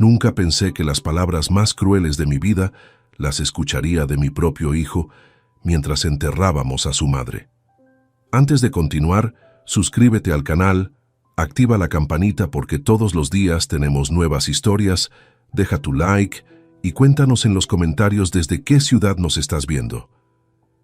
Nunca pensé que las palabras más crueles de mi vida las escucharía de mi propio hijo mientras enterrábamos a su madre. Antes de continuar, suscríbete al canal, activa la campanita porque todos los días tenemos nuevas historias, deja tu like y cuéntanos en los comentarios desde qué ciudad nos estás viendo.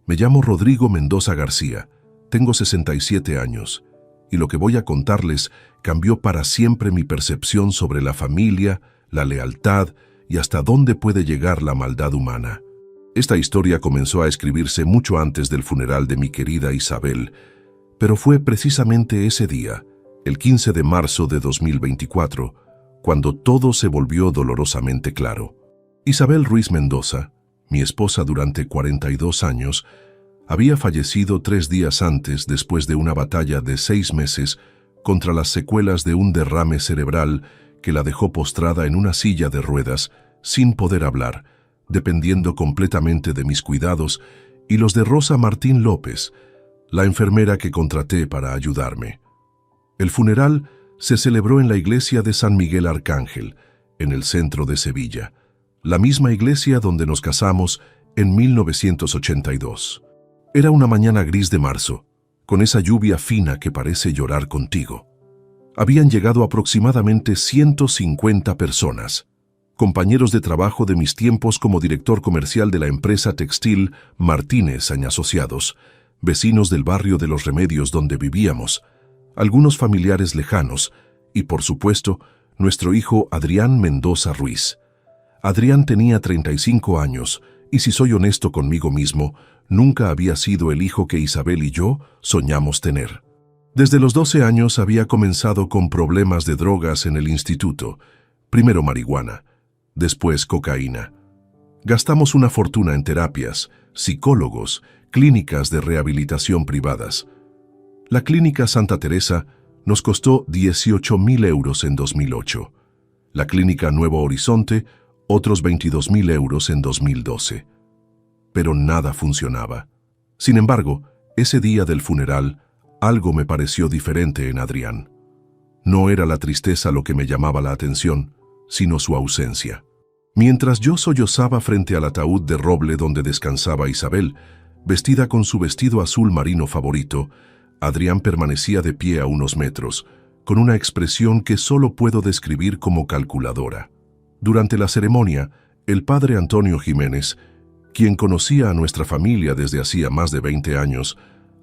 Me llamo Rodrigo Mendoza García, tengo 67 años y lo que voy a contarles cambió para siempre mi percepción sobre la familia, la lealtad y hasta dónde puede llegar la maldad humana. Esta historia comenzó a escribirse mucho antes del funeral de mi querida Isabel, pero fue precisamente ese día, el 15 de marzo de 2024, cuando todo se volvió dolorosamente claro. Isabel Ruiz Mendoza, mi esposa durante 42 años, había fallecido 3 días antes después de una batalla de 6 meses contra las secuelas de un derrame cerebral que la dejó postrada en una silla de ruedas, sin poder hablar, dependiendo completamente de mis cuidados y los de Rosa Martín López, la enfermera que contraté para ayudarme. El funeral se celebró en la iglesia de San Miguel Arcángel, en el centro de Sevilla, la misma iglesia donde nos casamos en 1982. Era una mañana gris de marzo, con esa lluvia fina que parece llorar contigo. Habían llegado aproximadamente 150 personas, compañeros de trabajo de mis tiempos como director comercial de la empresa textil Martínez & Asociados, vecinos del barrio de Los Remedios donde vivíamos, algunos familiares lejanos y, por supuesto, nuestro hijo Adrián Mendoza Ruiz. Adrián tenía 35 años y, si soy honesto conmigo mismo, nunca había sido el hijo que Isabel y yo soñamos tener. Desde los 12 años había comenzado con problemas de drogas en el instituto, primero marihuana, después cocaína. Gastamos una fortuna en terapias, psicólogos, clínicas de rehabilitación privadas. La clínica Santa Teresa nos costó 18.000 euros en 2008. La clínica Nuevo Horizonte, otros 22.000 euros en 2012. Pero nada funcionaba. Sin embargo, ese día del funeral, algo me pareció diferente en Adrián. No era la tristeza lo que me llamaba la atención, sino su ausencia. Mientras yo sollozaba frente al ataúd de roble donde descansaba Isabel, vestida con su vestido azul marino favorito, Adrián permanecía de pie a unos metros, con una expresión que solo puedo describir como calculadora. Durante la ceremonia, el padre Antonio Jiménez, quien conocía a nuestra familia desde hacía más de 20 años,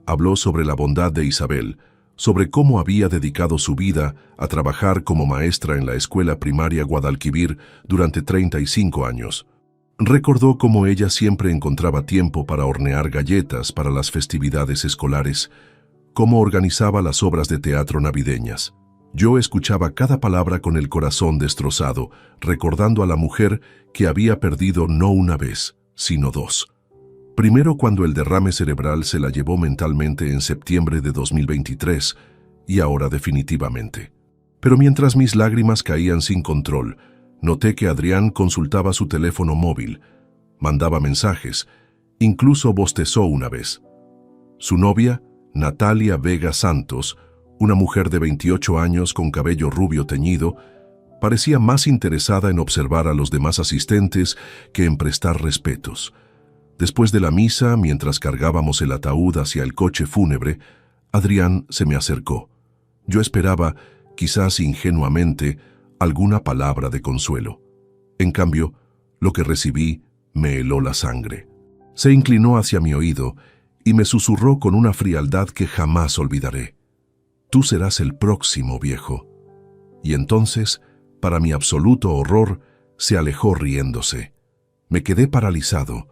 habló sobre la bondad de Isabel, sobre cómo había dedicado su vida a trabajar como maestra en la escuela primaria Guadalquivir durante 35 años. Recordó cómo ella siempre encontraba tiempo para hornear galletas para las festividades escolares, cómo organizaba las obras de teatro navideñas. Yo escuchaba cada palabra con el corazón destrozado, recordando a la mujer que había perdido no una vez, sino 2. Primero cuando el derrame cerebral se la llevó mentalmente en septiembre de 2023 y ahora definitivamente. Pero mientras mis lágrimas caían sin control, noté que Adrián consultaba su teléfono móvil, mandaba mensajes, incluso bostezó una vez. Su novia, Natalia Vega Santos, una mujer de 28 años con cabello rubio teñido, parecía más interesada en observar a los demás asistentes que en prestar respetos. Después de la misa, mientras cargábamos el ataúd hacia el coche fúnebre, Adrián se me acercó. Yo esperaba, quizás ingenuamente, alguna palabra de consuelo. En cambio, lo que recibí me heló la sangre. Se inclinó hacia mi oído y me susurró con una frialdad que jamás olvidaré. Tú serás el próximo, viejo. Y entonces, para mi absoluto horror, se alejó riéndose. Me quedé paralizado,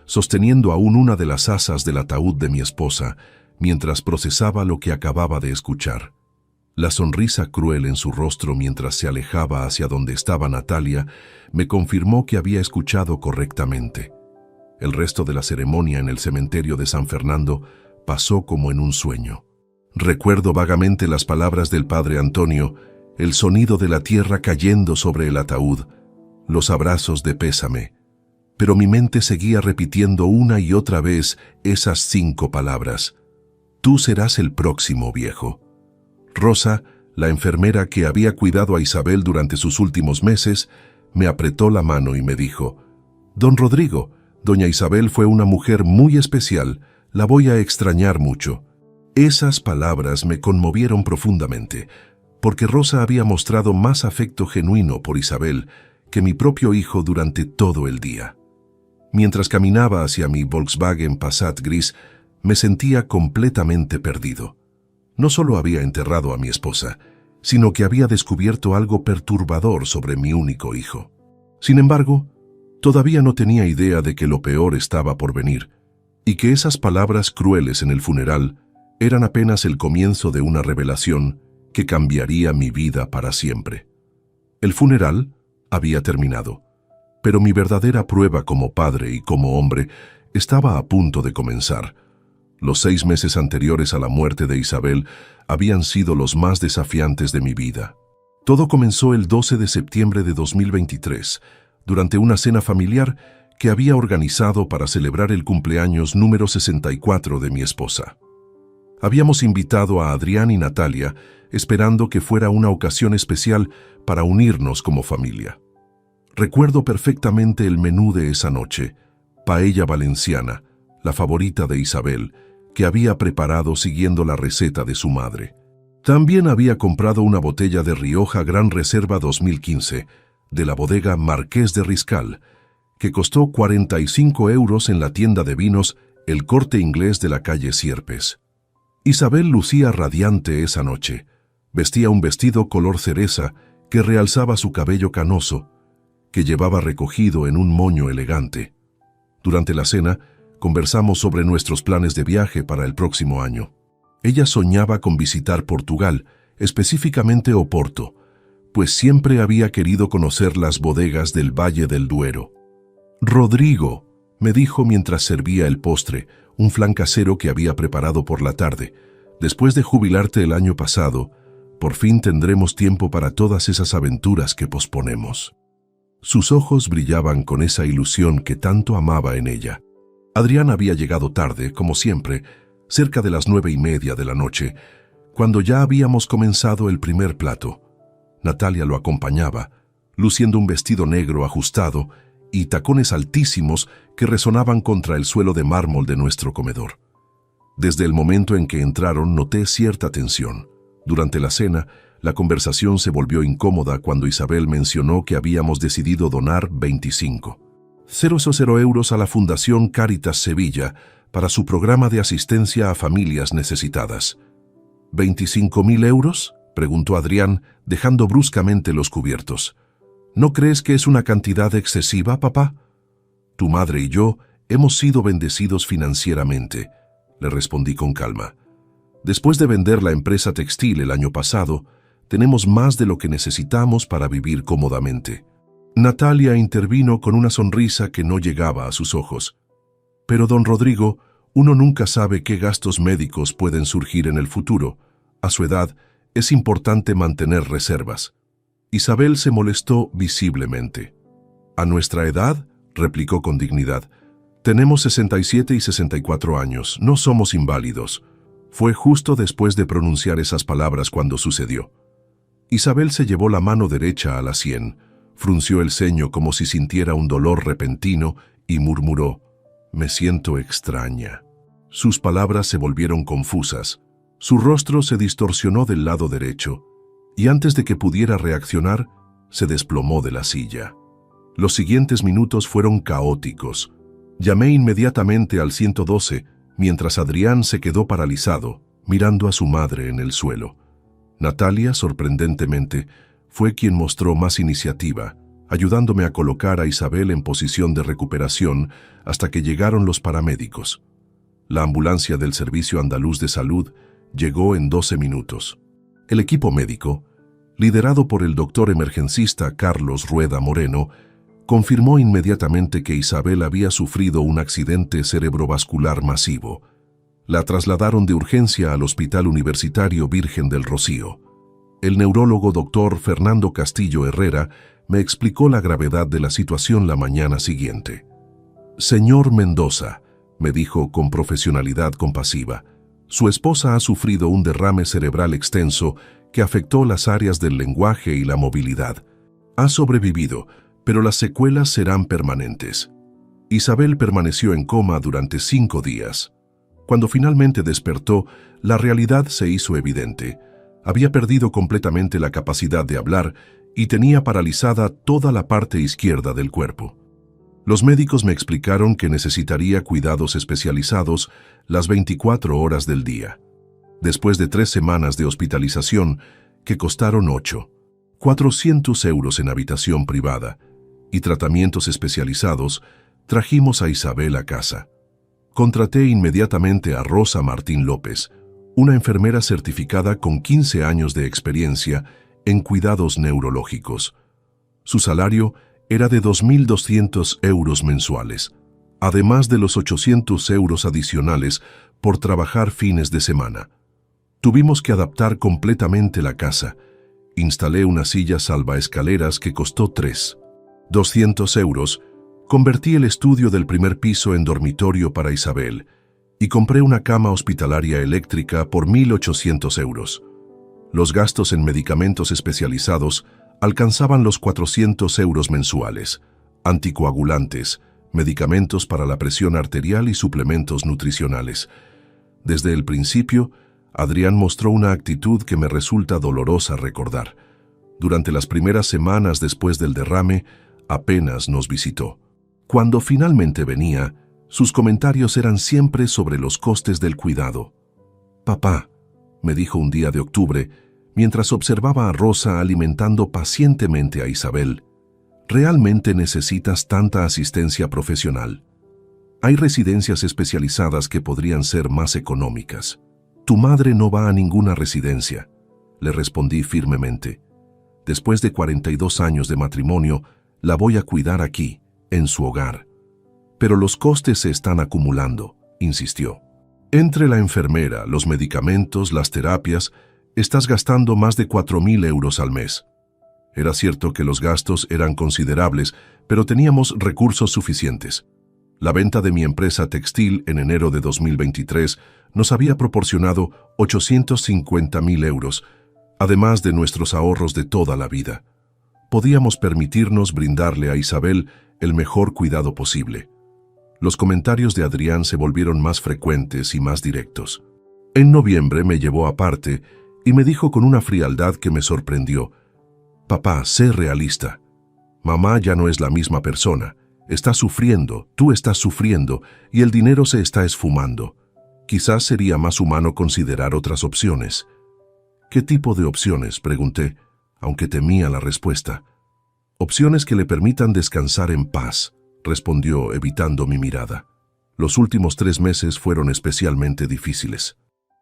sosteniendo aún una de las asas del ataúd de mi esposa, mientras procesaba lo que acababa de escuchar. La sonrisa cruel en su rostro mientras se alejaba hacia donde estaba Natalia me confirmó que había escuchado correctamente. El resto de la ceremonia en el cementerio de San Fernando pasó como en un sueño. Recuerdo vagamente las palabras del padre Antonio, el sonido de la tierra cayendo sobre el ataúd, los abrazos de pésame. Pero mi mente seguía repitiendo una y otra vez esas 5 palabras. Tú serás el próximo, viejo. Rosa, la enfermera que había cuidado a Isabel durante sus últimos meses, me apretó la mano y me dijo: «Don Rodrigo, doña Isabel fue una mujer muy especial, la voy a extrañar mucho». Esas palabras me conmovieron profundamente, porque Rosa había mostrado más afecto genuino por Isabel que mi propio hijo durante todo el día. Mientras caminaba hacia mi Volkswagen Passat gris, me sentía completamente perdido. No solo había enterrado a mi esposa, sino que había descubierto algo perturbador sobre mi único hijo. Sin embargo, todavía no tenía idea de que lo peor estaba por venir, y que esas palabras crueles en el funeral eran apenas el comienzo de una revelación que cambiaría mi vida para siempre. El funeral había terminado, pero mi verdadera prueba como padre y como hombre estaba a punto de comenzar. Los 6 meses anteriores a la muerte de Isabel habían sido los más desafiantes de mi vida. Todo comenzó el 12 de septiembre de 2023, durante una cena familiar que había organizado para celebrar el cumpleaños número 64 de mi esposa. Habíamos invitado a Adrián y Natalia, esperando que fuera una ocasión especial para unirnos como familia. Recuerdo perfectamente el menú de esa noche: paella valenciana, la favorita de Isabel, que había preparado siguiendo la receta de su madre. También había comprado una botella de Rioja Gran Reserva 2015, de la bodega Marqués de Riscal, que costó 45 € en la tienda de vinos El Corte Inglés de la calle Sierpes. Isabel lucía radiante esa noche. Vestía un vestido color cereza que realzaba su cabello canoso, que llevaba recogido en un moño elegante. Durante la cena, conversamos sobre nuestros planes de viaje para el próximo año. Ella soñaba con visitar Portugal, específicamente Oporto, pues siempre había querido conocer las bodegas del Valle del Duero. «Rodrigo», me dijo mientras servía el postre, un flan casero que había preparado por la tarde, «después de jubilarte el año pasado, por fin tendremos tiempo para todas esas aventuras que posponemos». Sus ojos brillaban con esa ilusión que tanto amaba en ella. Adrián había llegado tarde, como siempre, cerca de las 9:30 de la noche, cuando ya habíamos comenzado el primer plato. Natalia lo acompañaba, luciendo un vestido negro ajustado y tacones altísimos que resonaban contra el suelo de mármol de nuestro comedor. Desde el momento en que entraron noté cierta tensión. Durante la cena, la conversación se volvió incómoda cuando Isabel mencionó que habíamos decidido donar 25,000 € a la Fundación Cáritas Sevilla para su programa de asistencia a familias necesitadas. ¿25,000 €? Preguntó Adrián, dejando bruscamente los cubiertos. ¿No crees que es una cantidad excesiva, papá? Tu madre y yo hemos sido bendecidos financieramente, le respondí con calma. Después de vender la empresa textil el año pasado, tenemos más de lo que necesitamos para vivir cómodamente. Natalia intervino con una sonrisa que no llegaba a sus ojos. Pero, don Rodrigo, uno nunca sabe qué gastos médicos pueden surgir en el futuro. A su edad, es importante mantener reservas. Isabel se molestó visiblemente. «¿A nuestra edad?», replicó con dignidad. «Tenemos 67 y 64 años, no somos inválidos». Fue justo después de pronunciar esas palabras cuando sucedió. Isabel se llevó la mano derecha a la sien, frunció el ceño como si sintiera un dolor repentino y murmuró: «Me siento extraña». Sus palabras se volvieron confusas. Su rostro se distorsionó del lado derecho, y antes de que pudiera reaccionar, se desplomó de la silla. Los siguientes minutos fueron caóticos. Llamé inmediatamente al 112, mientras Adrián se quedó paralizado, mirando a su madre en el suelo. Natalia, sorprendentemente, fue quien mostró más iniciativa, ayudándome a colocar a Isabel en posición de recuperación hasta que llegaron los paramédicos. La ambulancia del Servicio Andaluz de Salud llegó en 12 minutos. El equipo médico, liderado por el doctor emergencista Carlos Rueda Moreno, confirmó inmediatamente que Isabel había sufrido un accidente cerebrovascular masivo. La trasladaron de urgencia al Hospital Universitario Virgen del Rocío. El neurólogo doctor Fernando Castillo Herrera me explicó la gravedad de la situación la mañana siguiente. «Señor Mendoza», me dijo con profesionalidad compasiva, «su esposa ha sufrido un derrame cerebral extenso que afectó las áreas del lenguaje y la movilidad. Ha sobrevivido, pero las secuelas serán permanentes. Isabel permaneció en coma durante 5 días. Cuando finalmente despertó, la realidad se hizo evidente. Había perdido completamente la capacidad de hablar y tenía paralizada toda la parte izquierda del cuerpo. Los médicos me explicaron que necesitaría cuidados especializados las 24 horas del día. Después de 3 semanas de hospitalización, que costaron 400 euros en habitación privada y tratamientos especializados, trajimos a Isabel a casa. Contraté inmediatamente a Rosa Martín López, una enfermera certificada con 15 años de experiencia en cuidados neurológicos. Su salario era de 2.200 euros mensuales, además de los 800 euros adicionales por trabajar fines de semana. Tuvimos que adaptar completamente la casa. Instalé una silla salvaescaleras que costó 200 euros, convertí el estudio del primer piso en dormitorio para Isabel y compré una cama hospitalaria eléctrica por 1.800 euros. Los gastos en medicamentos especializados alcanzaban los 400 euros mensuales, anticoagulantes, medicamentos para la presión arterial y suplementos nutricionales. Desde el principio, Adrián mostró una actitud que me resulta dolorosa recordar. Durante las primeras semanas después del derrame, apenas nos visitó. Cuando finalmente venía, sus comentarios eran siempre sobre los costes del cuidado. «Papá», me dijo un día de octubre, mientras observaba a Rosa alimentando pacientemente a Isabel, «¿realmente necesitas tanta asistencia profesional? Hay residencias especializadas que podrían ser más económicas». «Tu madre no va a ninguna residencia», le respondí firmemente. «Después de 42 años de matrimonio, la voy a cuidar aquí, en su hogar». «Pero los costes se están acumulando», insistió. «Entre la enfermera, los medicamentos, las terapias, estás gastando más de 4.000 euros al mes». Era cierto que los gastos eran considerables, pero teníamos recursos suficientes. La venta de mi empresa textil en enero de 2023 nos había proporcionado 850.000 euros, además de nuestros ahorros de toda la vida. Podíamos permitirnos brindarle a Isabel el mejor cuidado posible. Los comentarios de Adrián se volvieron más frecuentes y más directos. En noviembre me llevó aparte y me dijo con una frialdad que me sorprendió: «Papá, sé realista. Mamá ya no es la misma persona. Está sufriendo, tú estás sufriendo y el dinero se está esfumando. Quizás sería más humano considerar otras opciones». «¿Qué tipo de opciones?», pregunté, aunque temía la respuesta. «Opciones que le permitan descansar en paz», respondió, evitando mi mirada. Los últimos 3 meses fueron especialmente difíciles.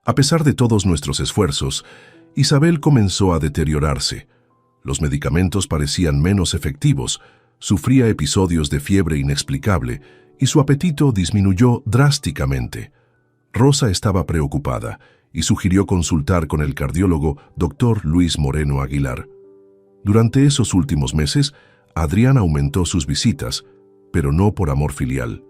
A pesar de todos nuestros esfuerzos, Isabel comenzó a deteriorarse. Los medicamentos parecían menos efectivos, sufría episodios de fiebre inexplicable y su apetito disminuyó drásticamente. Rosa estaba preocupada y sugirió consultar con el cardiólogo Dr. Luis Moreno Aguilar. Durante esos últimos meses, Adrián aumentó sus visitas, pero no por amor filial.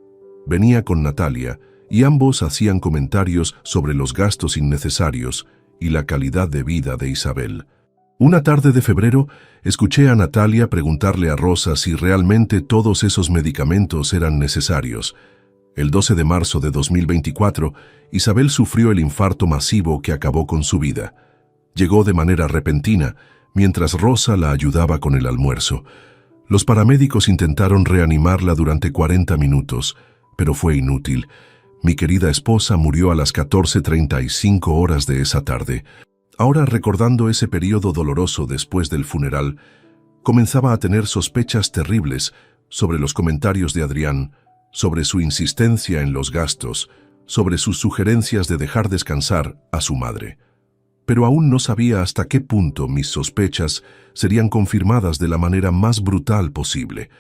Venía con Natalia y ambos hacían comentarios sobre los gastos innecesarios y la calidad de vida de Isabel. Una tarde de febrero, escuché a Natalia preguntarle a Rosa si realmente todos esos medicamentos eran necesarios. El 12 de marzo de 2024, Isabel sufrió el infarto masivo que acabó con su vida. Llegó de manera repentina, mientras Rosa la ayudaba con el almuerzo. Los paramédicos intentaron reanimarla durante 40 minutos, pero fue inútil. Mi querida esposa murió a las 14:35 horas de esa tarde. Ahora, recordando ese periodo doloroso después del funeral, comenzaba a tener sospechas terribles sobre los comentarios de Adrián, sobre su insistencia en los gastos, sobre sus sugerencias de dejar descansar a su madre. Pero aún no sabía hasta qué punto mis sospechas serían confirmadas de la manera más brutal posible.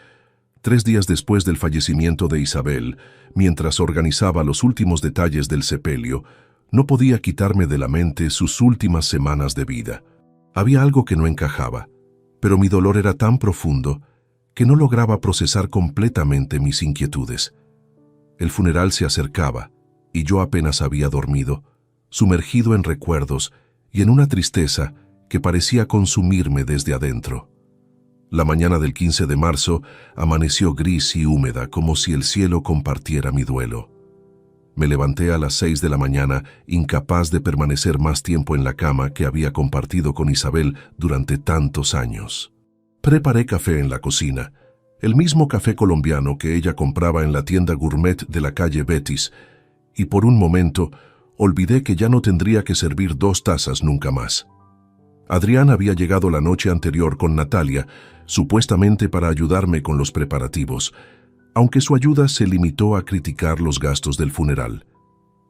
3 días después del fallecimiento de Isabel, mientras organizaba los últimos detalles del sepelio, no podía quitarme de la mente sus últimas semanas de vida. Había algo que no encajaba, pero mi dolor era tan profundo que no lograba procesar completamente mis inquietudes. El funeral se acercaba y yo apenas había dormido, sumergido en recuerdos y en una tristeza que parecía consumirme desde adentro. La mañana del 15 de marzo amaneció gris y húmeda, como si el cielo compartiera mi duelo. Me levanté a las 6 de la mañana, incapaz de permanecer más tiempo en la cama que había compartido con Isabel durante tantos años. Preparé café en la cocina, el mismo café colombiano que ella compraba en la tienda gourmet de la calle Betis, y por un momento olvidé que ya no tendría que servir 2 tazas nunca más. Adrián había llegado la noche anterior con Natalia, supuestamente para ayudarme con los preparativos, aunque su ayuda se limitó a criticar los gastos del funeral.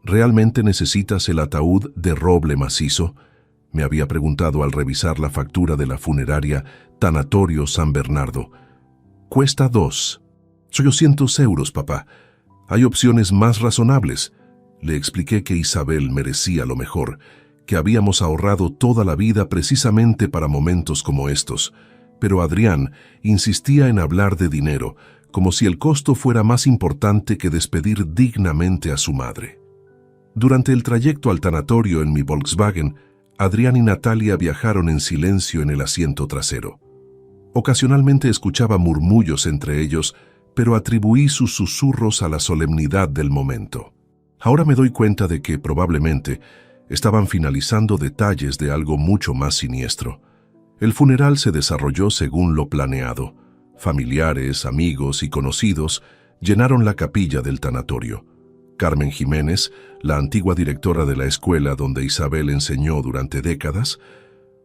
¿Realmente necesitas el ataúd de roble macizo?, me había preguntado al revisar la factura de la funeraria Tanatorio San Bernardo. Cuesta 200 euros, papá. Hay opciones más razonables. Le expliqué que Isabel merecía lo mejor, que habíamos ahorrado toda la vida precisamente para momentos como estos, pero Adrián insistía en hablar de dinero, como si el costo fuera más importante que despedir dignamente a su madre. Durante el trayecto al tanatorio en mi Volkswagen, Adrián y Natalia viajaron en silencio en el asiento trasero. Ocasionalmente escuchaba murmullos entre ellos, pero atribuí sus susurros a la solemnidad del momento. Ahora me doy cuenta de que probablemente estaban finalizando detalles de algo mucho más siniestro. El funeral se desarrolló según lo planeado. Familiares, amigos y conocidos llenaron la capilla del tanatorio. Carmen Jiménez, la antigua directora de la escuela donde Isabel enseñó durante décadas,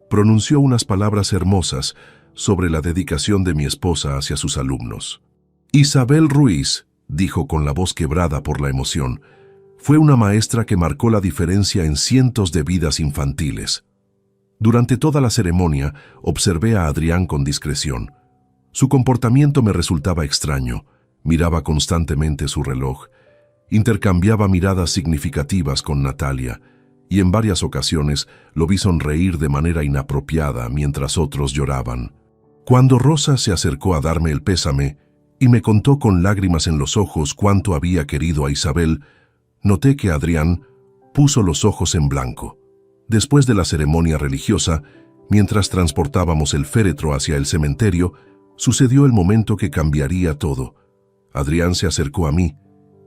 pronunció unas palabras hermosas sobre la dedicación de mi esposa hacia sus alumnos. Isabel Ruiz, dijo con la voz quebrada por la emoción, fue una maestra que marcó la diferencia en cientos de vidas infantiles. Durante toda la ceremonia observé a Adrián con discreción. Su comportamiento me resultaba extraño. Miraba constantemente su reloj. Intercambiaba miradas significativas con Natalia, y en varias ocasiones lo vi sonreír de manera inapropiada mientras otros lloraban. Cuando Rosa se acercó a darme el pésame y me contó con lágrimas en los ojos cuánto había querido a Isabel, noté que Adrián puso los ojos en blanco. Después de la ceremonia religiosa, mientras transportábamos el féretro hacia el cementerio, sucedió el momento que cambiaría todo. Adrián se acercó a mí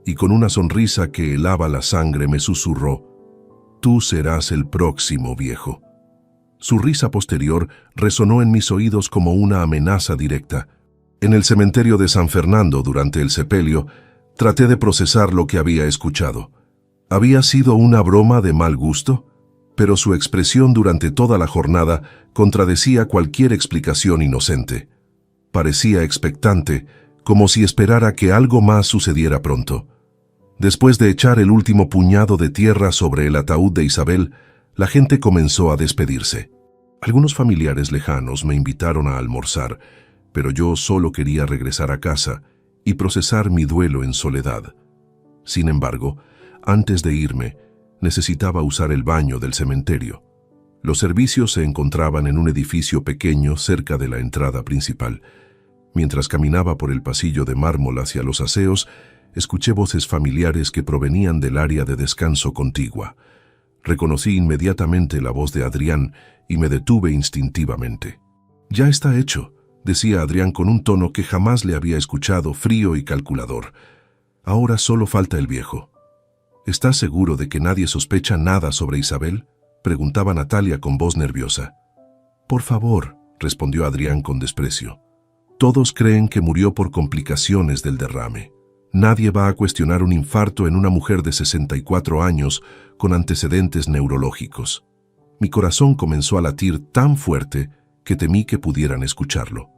y con una sonrisa que helaba la sangre me susurró: «Tú serás el próximo, viejo». Su risa posterior resonó en mis oídos como una amenaza directa. En el cementerio de San Fernando, durante el sepelio, traté de procesar lo que había escuchado. ¿Había sido una broma de mal gusto? Pero su expresión durante toda la jornada contradecía cualquier explicación inocente. Parecía expectante, como si esperara que algo más sucediera pronto. Después de echar el último puñado de tierra sobre el ataúd de Isabel, la gente comenzó a despedirse. Algunos familiares lejanos me invitaron a almorzar, pero yo solo quería regresar a casa y procesar mi duelo en soledad. Sin embargo, antes de irme, necesitaba usar el baño del cementerio. Los servicios se encontraban en un edificio pequeño cerca de la entrada principal. Mientras caminaba por el pasillo de mármol hacia los aseos, escuché voces familiares que provenían del área de descanso contigua. Reconocí inmediatamente la voz de Adrián y me detuve instintivamente. «Ya está hecho», decía Adrián con un tono que jamás le había escuchado, frío y calculador. «Ahora solo falta el viejo». «¿Estás seguro de que nadie sospecha nada sobre Isabel?», preguntaba Natalia con voz nerviosa. «Por favor», respondió Adrián con desprecio. «Todos creen que murió por complicaciones del derrame. Nadie va a cuestionar un infarto en una mujer de 64 años con antecedentes neurológicos». Mi corazón comenzó a latir tan fuerte que temí que pudieran escucharlo.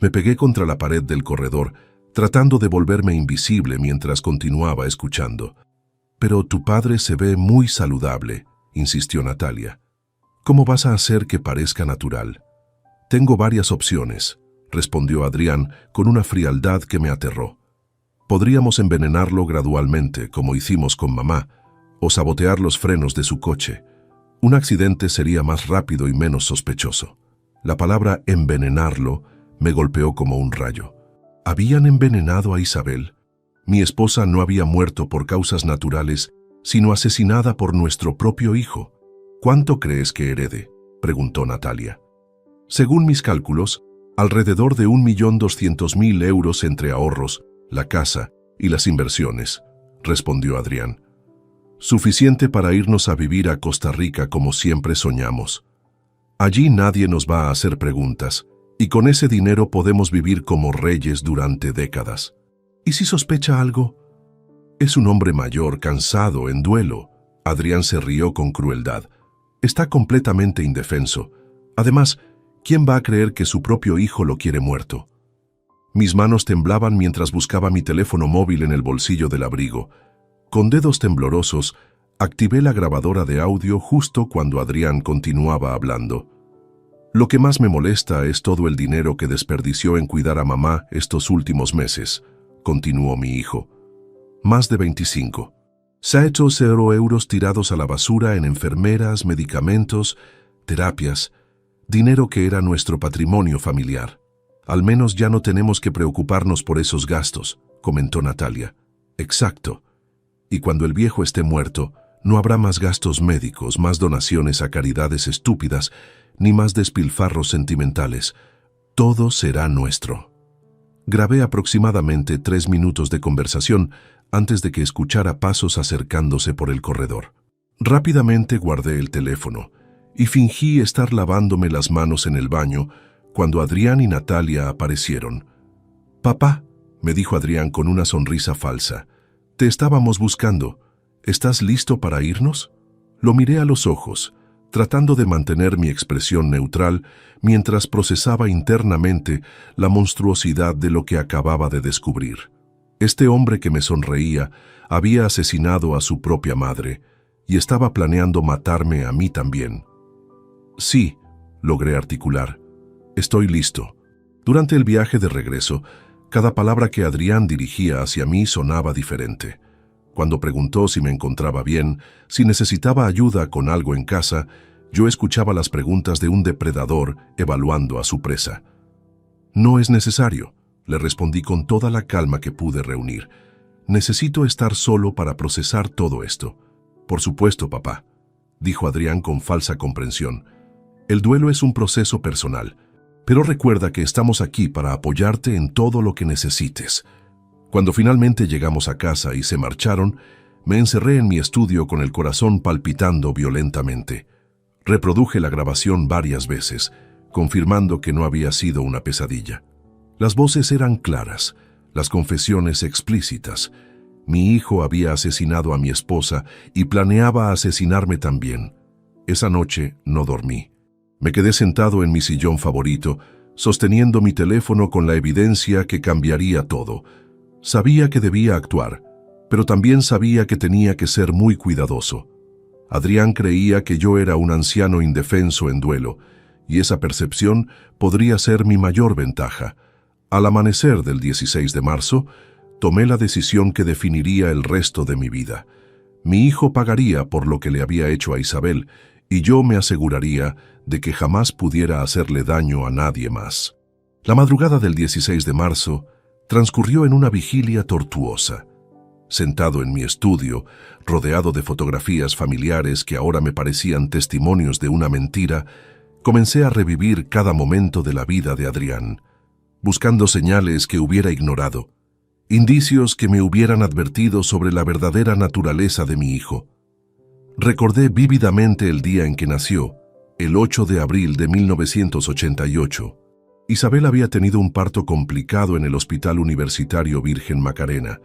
Me pegué contra la pared del corredor, tratando de volverme invisible mientras continuaba escuchando. «Pero tu padre se ve muy saludable», insistió Natalia. «¿Cómo vas a hacer que parezca natural?» «Tengo varias opciones», respondió Adrián con una frialdad que me aterró. «Podríamos envenenarlo gradualmente, como hicimos con mamá, o sabotear los frenos de su coche. Un accidente sería más rápido y menos sospechoso». La palabra envenenarlo me golpeó como un rayo. ¿Habían envenenado a Isabel? Mi esposa no había muerto por causas naturales, sino asesinada por nuestro propio hijo. ¿Cuánto crees que herede?, preguntó Natalia. Según mis cálculos, Alrededor de 1.200.000 euros entre ahorros, la casa y las inversiones, respondió Adrián. Suficiente para irnos a vivir a Costa Rica como siempre soñamos. Allí nadie nos va a hacer preguntas, y con ese dinero podemos vivir como reyes durante décadas. ¿Y si sospecha algo? Es un hombre mayor, cansado, en duelo. Adrián se rió con crueldad. Está completamente indefenso. Además, ¿quién va a creer que su propio hijo lo quiere muerto? Mis manos temblaban mientras buscaba mi teléfono móvil en el bolsillo del abrigo. Con dedos temblorosos, activé la grabadora de audio justo cuando Adrián continuaba hablando. Lo que más me molesta es todo el dinero que desperdició en cuidar a mamá estos últimos meses, continuó mi hijo. Más de 25. Se ha hecho 0 euros tirados a la basura en enfermeras, medicamentos, terapias, dinero que era nuestro patrimonio familiar. Al menos ya no tenemos que preocuparnos por esos gastos, comentó Natalia. Exacto. Y cuando el viejo esté muerto, no habrá más gastos médicos, más donaciones a caridades estúpidas, ni más despilfarros sentimentales. Todo será nuestro. Grabé aproximadamente 3 minutos de conversación antes de que escuchara pasos acercándose por el corredor. Rápidamente guardé el teléfono y fingí estar lavándome las manos en el baño cuando Adrián y Natalia aparecieron. «Papá», me dijo Adrián con una sonrisa falsa, «te estábamos buscando. ¿Estás listo para irnos?» Lo miré a los ojos, tratando de mantener mi expresión neutral mientras procesaba internamente la monstruosidad de lo que acababa de descubrir. Este hombre que me sonreía había asesinado a su propia madre y estaba planeando matarme a mí también. «Sí», logré articular, «estoy listo». Durante el viaje de regreso, cada palabra que Adrián dirigía hacia mí sonaba diferente. Cuando preguntó si me encontraba bien, si necesitaba ayuda con algo en casa, yo escuchaba las preguntas de un depredador evaluando a su presa. «No es necesario», le respondí con toda la calma que pude reunir. «Necesito estar solo para procesar todo esto». «Por supuesto, papá», dijo Adrián con falsa comprensión. «El duelo es un proceso personal, pero recuerda que estamos aquí para apoyarte en todo lo que necesites». Cuando finalmente llegamos a casa y se marcharon, me encerré en mi estudio con el corazón palpitando violentamente. Reproduje la grabación varias veces, confirmando que no había sido una pesadilla. Las voces eran claras, las confesiones explícitas. Mi hijo había asesinado a mi esposa y planeaba asesinarme también. Esa noche no dormí. Me quedé sentado en mi sillón favorito, sosteniendo mi teléfono con la evidencia que cambiaría todo. Sabía que debía actuar, pero también sabía que tenía que ser muy cuidadoso. Adrián creía que yo era un anciano indefenso en duelo, y esa percepción podría ser mi mayor ventaja. Al amanecer del 16 de marzo, tomé la decisión que definiría el resto de mi vida. Mi hijo pagaría por lo que le había hecho a Isabel, y yo me aseguraría de que jamás pudiera hacerle daño a nadie más. La madrugada del 16 de marzo transcurrió en una vigilia tortuosa. Sentado en mi estudio, rodeado de fotografías familiares que ahora me parecían testimonios de una mentira, comencé a revivir cada momento de la vida de Adrián, buscando señales que hubiera ignorado, indicios que me hubieran advertido sobre la verdadera naturaleza de mi hijo. Recordé vívidamente el día en que nació, el 8 de abril de 1988. Isabel había tenido un parto complicado en el Hospital Universitario Virgen Macarena,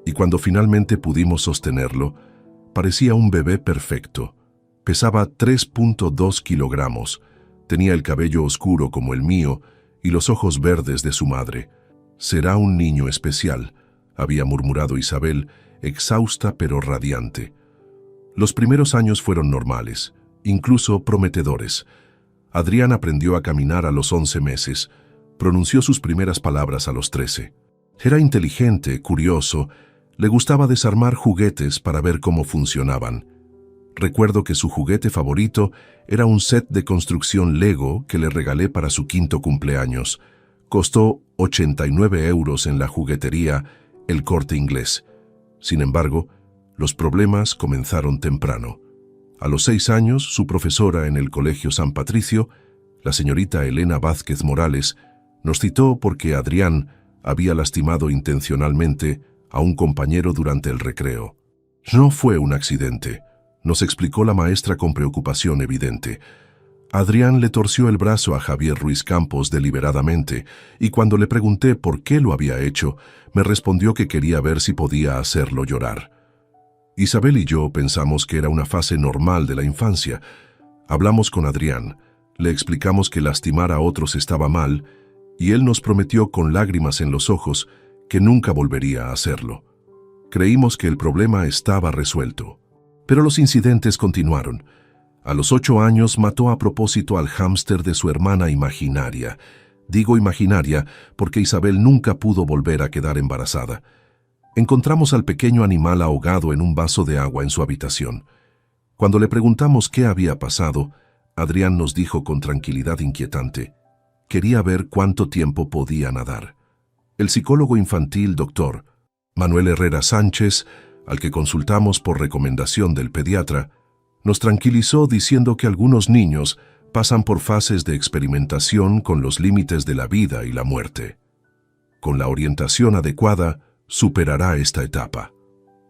y cuando finalmente pudimos sostenerlo, parecía un bebé perfecto. Pesaba 3.2 kilogramos, tenía el cabello oscuro como el mío y los ojos verdes de su madre. «Será un niño especial», había murmurado Isabel, exhausta pero radiante. Los primeros años fueron normales, incluso prometedores. Adrián aprendió a caminar a los 11 meses, pronunció sus primeras palabras a los 13. Era inteligente, curioso, le gustaba desarmar juguetes para ver cómo funcionaban. Recuerdo que su juguete favorito era un set de construcción Lego que le regalé para su 5º cumpleaños. Costó 89 euros en la juguetería El Corte Inglés. Sin embargo, los problemas comenzaron temprano. A los 6 años, su profesora en el Colegio San Patricio, la señorita Elena Vázquez Morales, Nos citó porque Adrián había lastimado intencionalmente a un compañero durante el recreo. No fue un accidente, nos explicó la maestra con preocupación evidente. Adrián le torció el brazo a Javier Ruiz Campos deliberadamente, y cuando le pregunté por qué lo había hecho, me respondió que quería ver si podía hacerlo llorar. Isabel y yo pensamos que era una fase normal de la infancia. Hablamos con Adrián, le explicamos que lastimar a otros estaba mal, y él nos prometió con lágrimas en los ojos que nunca volvería a hacerlo. Creímos que el problema estaba resuelto. Pero los incidentes continuaron. A los 8 años mató a propósito al hámster de su hermana imaginaria. Digo imaginaria porque Isabel nunca pudo volver a quedar embarazada. Encontramos al pequeño animal ahogado en un vaso de agua en su habitación. Cuando le preguntamos qué había pasado, Adrián nos dijo con tranquilidad inquietante: quería ver cuánto tiempo podía nadar. El psicólogo infantil Dr. Manuel Herrera Sánchez, al que consultamos por recomendación del pediatra, nos tranquilizó diciendo que algunos niños pasan por fases de experimentación con los límites de la vida y la muerte. Con la orientación adecuada, superará esta etapa.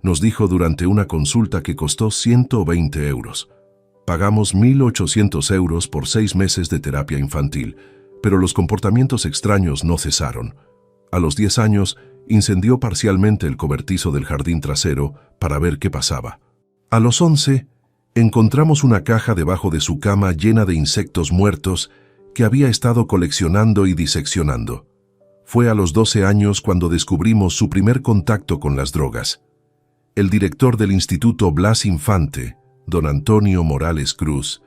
Nos dijo durante una consulta que costó 120 euros. Pagamos 1.800 euros por 6 meses de terapia infantil, pero los comportamientos extraños no cesaron. A los 10 años, incendió parcialmente el cobertizo del jardín trasero para ver qué pasaba. A los 11, encontramos una caja debajo de su cama llena de insectos muertos que había estado coleccionando y diseccionando. Fue a los 12 años cuando descubrimos su primer contacto con las drogas. El director del Instituto Blas Infante, don Antonio Morales Cruz,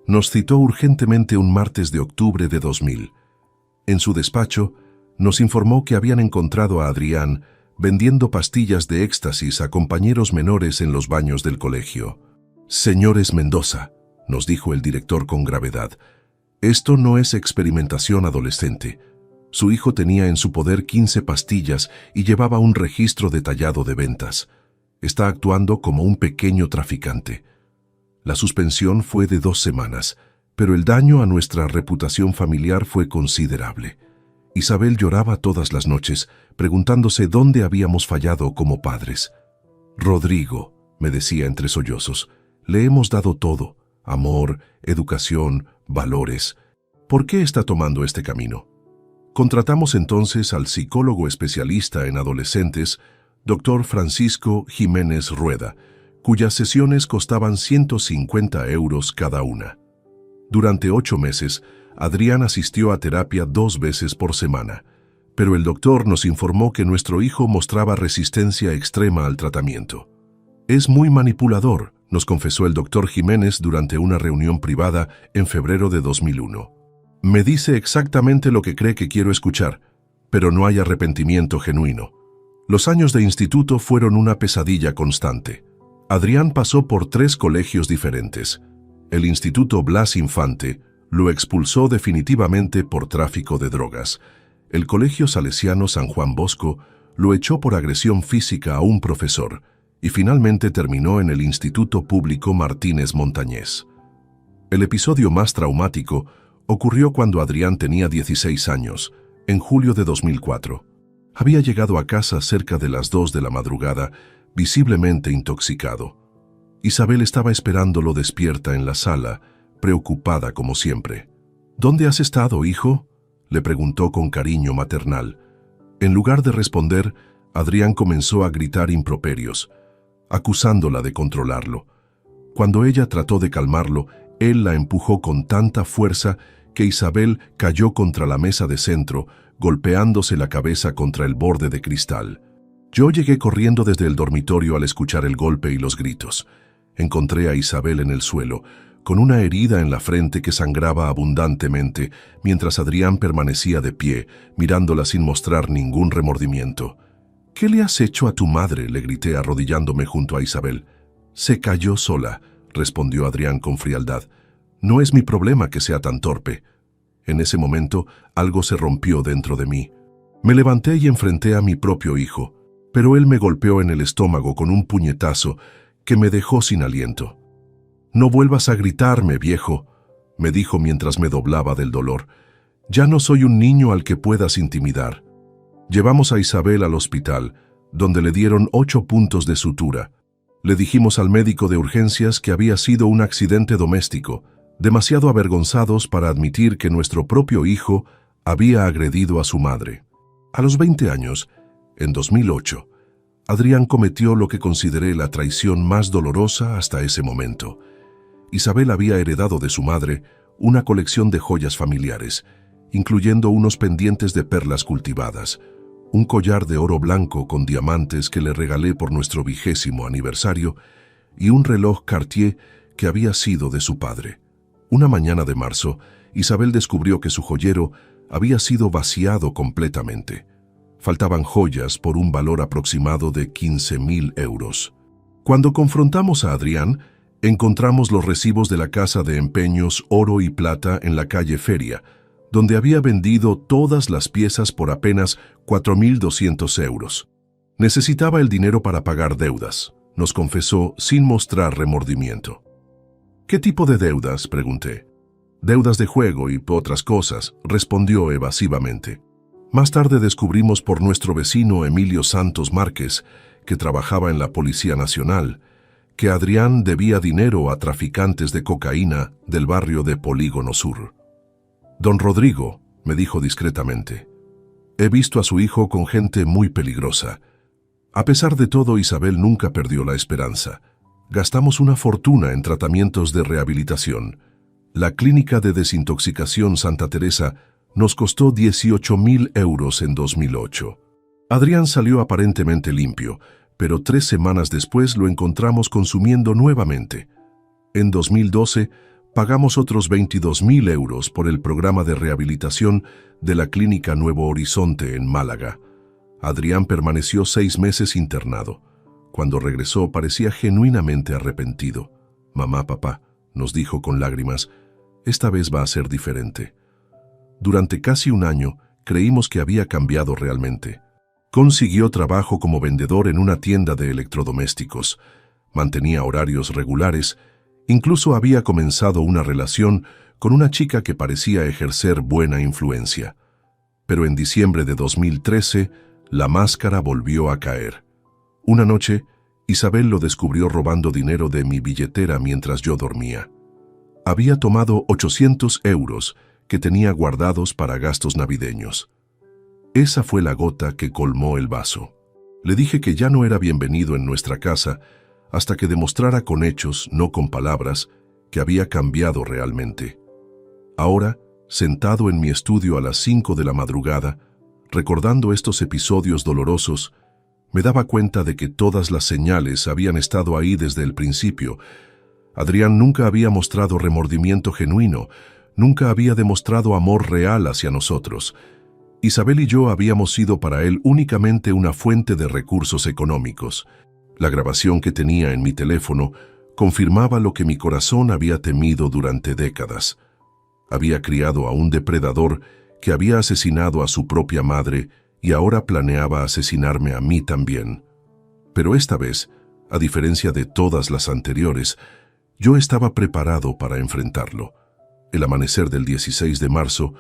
nos citó urgentemente un martes de octubre de 2000. En su despacho, nos informó que habían encontrado a Adrián vendiendo pastillas de éxtasis a compañeros menores en los baños del colegio. «Señores Mendoza», nos dijo el director con gravedad, «esto no es experimentación adolescente. Su hijo tenía en su poder 15 pastillas y llevaba un registro detallado de ventas. Está actuando como un pequeño traficante». La suspensión fue de 2 semanas, pero el daño a nuestra reputación familiar fue considerable. Isabel lloraba todas las noches, preguntándose dónde habíamos fallado como padres. «Rodrigo», me decía entre sollozos, «le hemos dado todo, amor, educación, valores. ¿Por qué está tomando este camino?». Contratamos entonces al psicólogo especialista en adolescentes, Dr. Francisco Jiménez Rueda, cuyas sesiones costaban 150 euros cada una. Durante 8 meses, Adrián asistió a terapia 2 veces por semana, pero el doctor nos informó que nuestro hijo mostraba resistencia extrema al tratamiento. «Es muy manipulador», nos confesó el doctor Jiménez durante una reunión privada en febrero de 2001. «Me dice exactamente lo que cree que quiero escuchar, pero no hay arrepentimiento genuino. Los años de instituto fueron una pesadilla constante. Adrián pasó por 3 colegios diferentes. El Instituto Blas Infante lo expulsó definitivamente por tráfico de drogas. El Colegio Salesiano San Juan Bosco lo echó por agresión física a un profesor y finalmente terminó en el Instituto Público Martínez Montañés. El episodio más traumático ocurrió cuando Adrián tenía 16 años, en julio de 2004. Había llegado a casa cerca de las 2 de la madrugada, visiblemente intoxicado. Isabel estaba esperándolo despierta en la sala, preocupada como siempre. «¿Dónde has estado, hijo?», le preguntó con cariño maternal. En lugar de responder, Adrián comenzó a gritar improperios, acusándola de controlarlo. Cuando ella trató de calmarlo, él la empujó con tanta fuerza que Isabel cayó contra la mesa de centro, golpeándose la cabeza contra el borde de cristal. Yo llegué corriendo desde el dormitorio al escuchar el golpe y los gritos. Encontré a Isabel en el suelo, con una herida en la frente que sangraba abundantemente, mientras Adrián permanecía de pie, mirándola sin mostrar ningún remordimiento. «¿Qué le has hecho a tu madre?», le grité arrodillándome junto a Isabel. «Se cayó sola», respondió Adrián con frialdad. «No es mi problema que sea tan torpe». En ese momento, algo se rompió dentro de mí. Me levanté y enfrenté a mi propio hijo, pero él me golpeó en el estómago con un puñetazo que me dejó sin aliento. «No vuelvas a gritarme, viejo», me dijo mientras me doblaba del dolor. Ya no soy un niño al que puedas intimidar. Llevamos a Isabel al hospital, donde le dieron 8 puntos de sutura. Le dijimos al médico de urgencias que había sido un accidente doméstico, demasiado avergonzados para admitir que nuestro propio hijo había agredido a su madre. A los 20 años, en 2008, Adrián cometió lo que consideré la traición más dolorosa hasta ese momento. Isabel había heredado de su madre una colección de joyas familiares, incluyendo unos pendientes de perlas cultivadas, un collar de oro blanco con diamantes que le regalé por nuestro 20º aniversario y un reloj Cartier que había sido de su padre. Una mañana de marzo, Isabel descubrió que su joyero había sido vaciado completamente. Faltaban joyas por un valor aproximado de 15.000 euros. Cuando confrontamos a Adrián, encontramos los recibos de la casa de empeños Oro y Plata en la calle Feria, donde había vendido todas las piezas por apenas 4.200 euros. Necesitaba el dinero para pagar deudas, nos confesó sin mostrar remordimiento. ¿Qué tipo de deudas?, pregunté. Deudas de juego y otras cosas, respondió evasivamente. Más tarde descubrimos por nuestro vecino Emilio Santos Márquez, que trabajaba en la Policía Nacional, que Adrián debía dinero a traficantes de cocaína del barrio de Polígono Sur. Don Rodrigo, me dijo discretamente, he visto a su hijo con gente muy peligrosa. A pesar de todo, Isabel nunca perdió la esperanza. Gastamos una fortuna en tratamientos de rehabilitación. La clínica de desintoxicación Santa Teresa nos costó 18.000 euros en 2008. Adrián salió aparentemente limpio, pero 3 semanas después lo encontramos consumiendo nuevamente. En 2012, pagamos otros 22.000 euros por el programa de rehabilitación de la Clínica Nuevo Horizonte en Málaga. Adrián permaneció 6 meses internado. Cuando regresó parecía genuinamente arrepentido. «Mamá, papá», nos dijo con lágrimas, «esta vez va a ser diferente». Durante casi un año creímos que había cambiado realmente. Consiguió trabajo como vendedor en una tienda de electrodomésticos, mantenía horarios regulares, incluso había comenzado una relación con una chica que parecía ejercer buena influencia. Pero en diciembre de 2013, la máscara volvió a caer. Una noche, Isabel lo descubrió robando dinero de mi billetera mientras yo dormía. Había tomado 800 euros que tenía guardados para gastos navideños. Esa fue la gota que colmó el vaso. Le dije que ya no era bienvenido en nuestra casa hasta que demostrara con hechos, no con palabras, que había cambiado realmente. Ahora, sentado en mi estudio a las 5 de la madrugada, recordando estos episodios dolorosos, me daba cuenta de que todas las señales habían estado ahí desde el principio. Adrián nunca había mostrado remordimiento genuino, nunca había demostrado amor real hacia nosotros. Isabel y yo habíamos sido para él únicamente una fuente de recursos económicos. La grabación que tenía en mi teléfono confirmaba lo que mi corazón había temido durante décadas. Había criado a un depredador que había asesinado a su propia madre y ahora planeaba asesinarme a mí también. Pero esta vez, a diferencia de todas las anteriores, yo estaba preparado para enfrentarlo. El amanecer del 16 de marzo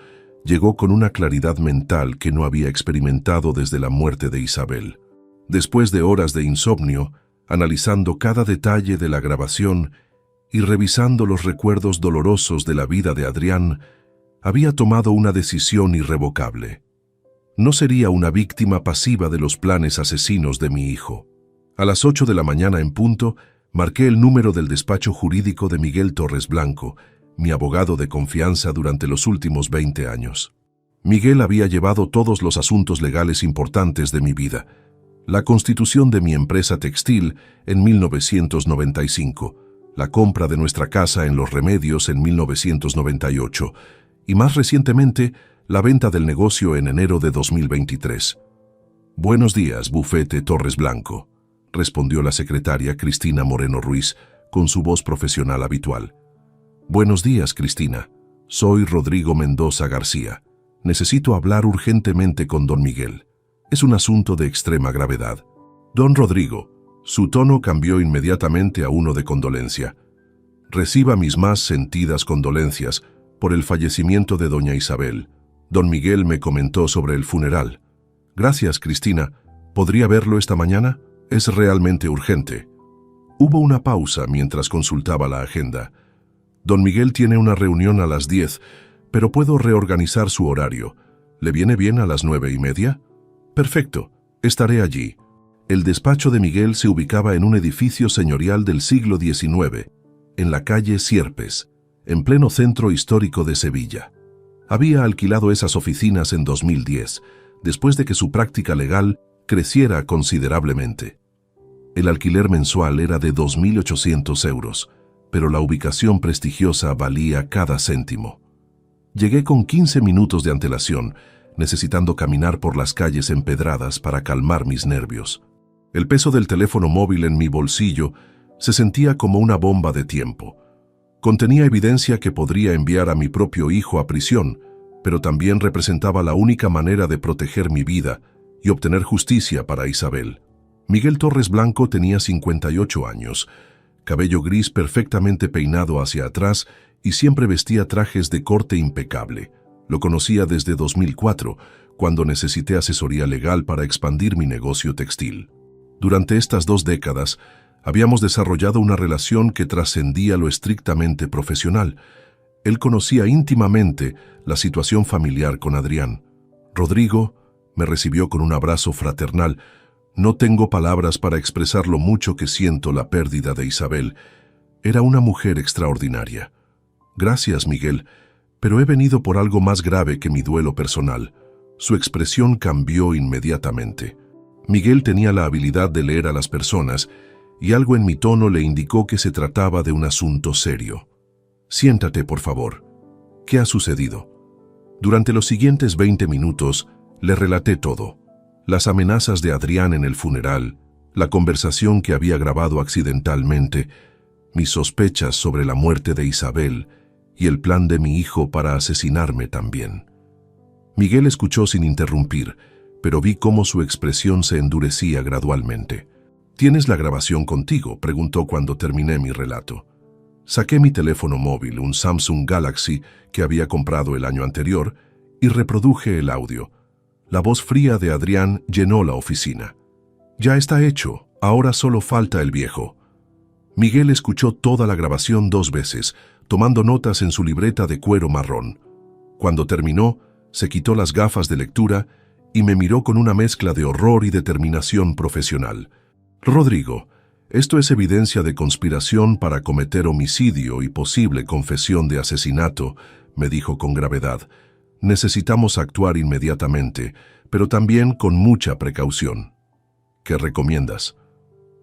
llegó con una claridad mental que no había experimentado desde la muerte de Isabel. Después de horas de insomnio, analizando cada detalle de la grabación y revisando los recuerdos dolorosos de la vida de Adrián, había tomado una decisión irrevocable. No sería una víctima pasiva de los planes asesinos de mi hijo. A las 8 de la mañana en punto, marqué el número del despacho jurídico de Miguel Torres Blanco, mi abogado de confianza durante los últimos 20 años. Miguel había llevado todos los asuntos legales importantes de mi vida. La constitución de mi empresa textil en 1995, la compra de nuestra casa en Los Remedios en 1998 y más recientemente la venta del negocio en enero de 2023. «Buenos días, bufete Torres Blanco», respondió la secretaria Cristina Moreno Ruiz con su voz profesional habitual. «Buenos días, Cristina. Soy Rodrigo Mendoza García. Necesito hablar urgentemente con don Miguel. Es un asunto de extrema gravedad». «Don Rodrigo», su tono cambió inmediatamente a uno de condolencia. «Reciba mis más sentidas condolencias por el fallecimiento de doña Isabel. Don Miguel me comentó sobre el funeral. Gracias, Cristina. ¿Podría verlo esta mañana? Es realmente urgente. Hubo una pausa mientras consultaba la agenda. Don Miguel tiene una reunión a las 10, pero puedo reorganizar su horario. ¿Le viene bien a las 9:30? Perfecto, estaré allí. El despacho de Miguel se ubicaba en un edificio señorial del siglo XIX, en la calle Sierpes, en pleno centro histórico de Sevilla. Había alquilado esas oficinas en 2010, después de que su práctica legal creciera considerablemente. El alquiler mensual era de 2.800 euros, pero la ubicación prestigiosa valía cada céntimo. Llegué con 15 minutos de antelación, necesitando caminar por las calles empedradas para calmar mis nervios. El peso del teléfono móvil en mi bolsillo se sentía como una bomba de tiempo. Contenía evidencia que podría enviar a mi propio hijo a prisión, pero también representaba la única manera de proteger mi vida y obtener justicia para Isabel. Miguel Torres Blanco tenía 58 años, cabello gris perfectamente peinado hacia atrás y siempre vestía trajes de corte impecable. Lo conocía desde 2004, cuando necesité asesoría legal para expandir mi negocio textil. Durante estas 2 décadas, habíamos desarrollado una relación que trascendía lo estrictamente profesional. Él conocía íntimamente la situación familiar con Adrián. Rodrigo me recibió con un abrazo fraternal. No tengo palabras para expresar lo mucho que siento la pérdida de Isabel. Era una mujer extraordinaria. Gracias, Miguel, pero he venido por algo más grave que mi duelo personal. Su expresión cambió inmediatamente. Miguel tenía la habilidad de leer a las personas y algo en mi tono le indicó que se trataba de un asunto serio. Siéntate, por favor. ¿Qué ha sucedido? Durante los siguientes 20 minutos le relaté todo. Las amenazas de Adrián en el funeral, la conversación que había grabado accidentalmente, mis sospechas sobre la muerte de Isabel y el plan de mi hijo para asesinarme también. Miguel escuchó sin interrumpir, pero vi cómo su expresión se endurecía gradualmente. ¿Tienes la grabación contigo?, preguntó cuando terminé mi relato. Saqué mi teléfono móvil, un Samsung Galaxy que había comprado el año anterior, y reproduje el audio. La voz fría de Adrián llenó la oficina. Ya está hecho, ahora solo falta el viejo. Miguel escuchó toda la grabación 2 veces, tomando notas en su libreta de cuero marrón. Cuando terminó, se quitó las gafas de lectura y me miró con una mezcla de horror y determinación profesional. Rodrigo, esto es evidencia de conspiración para cometer homicidio y posible confesión de asesinato, me dijo con gravedad. Necesitamos actuar inmediatamente, pero también con mucha precaución. ¿Qué recomiendas?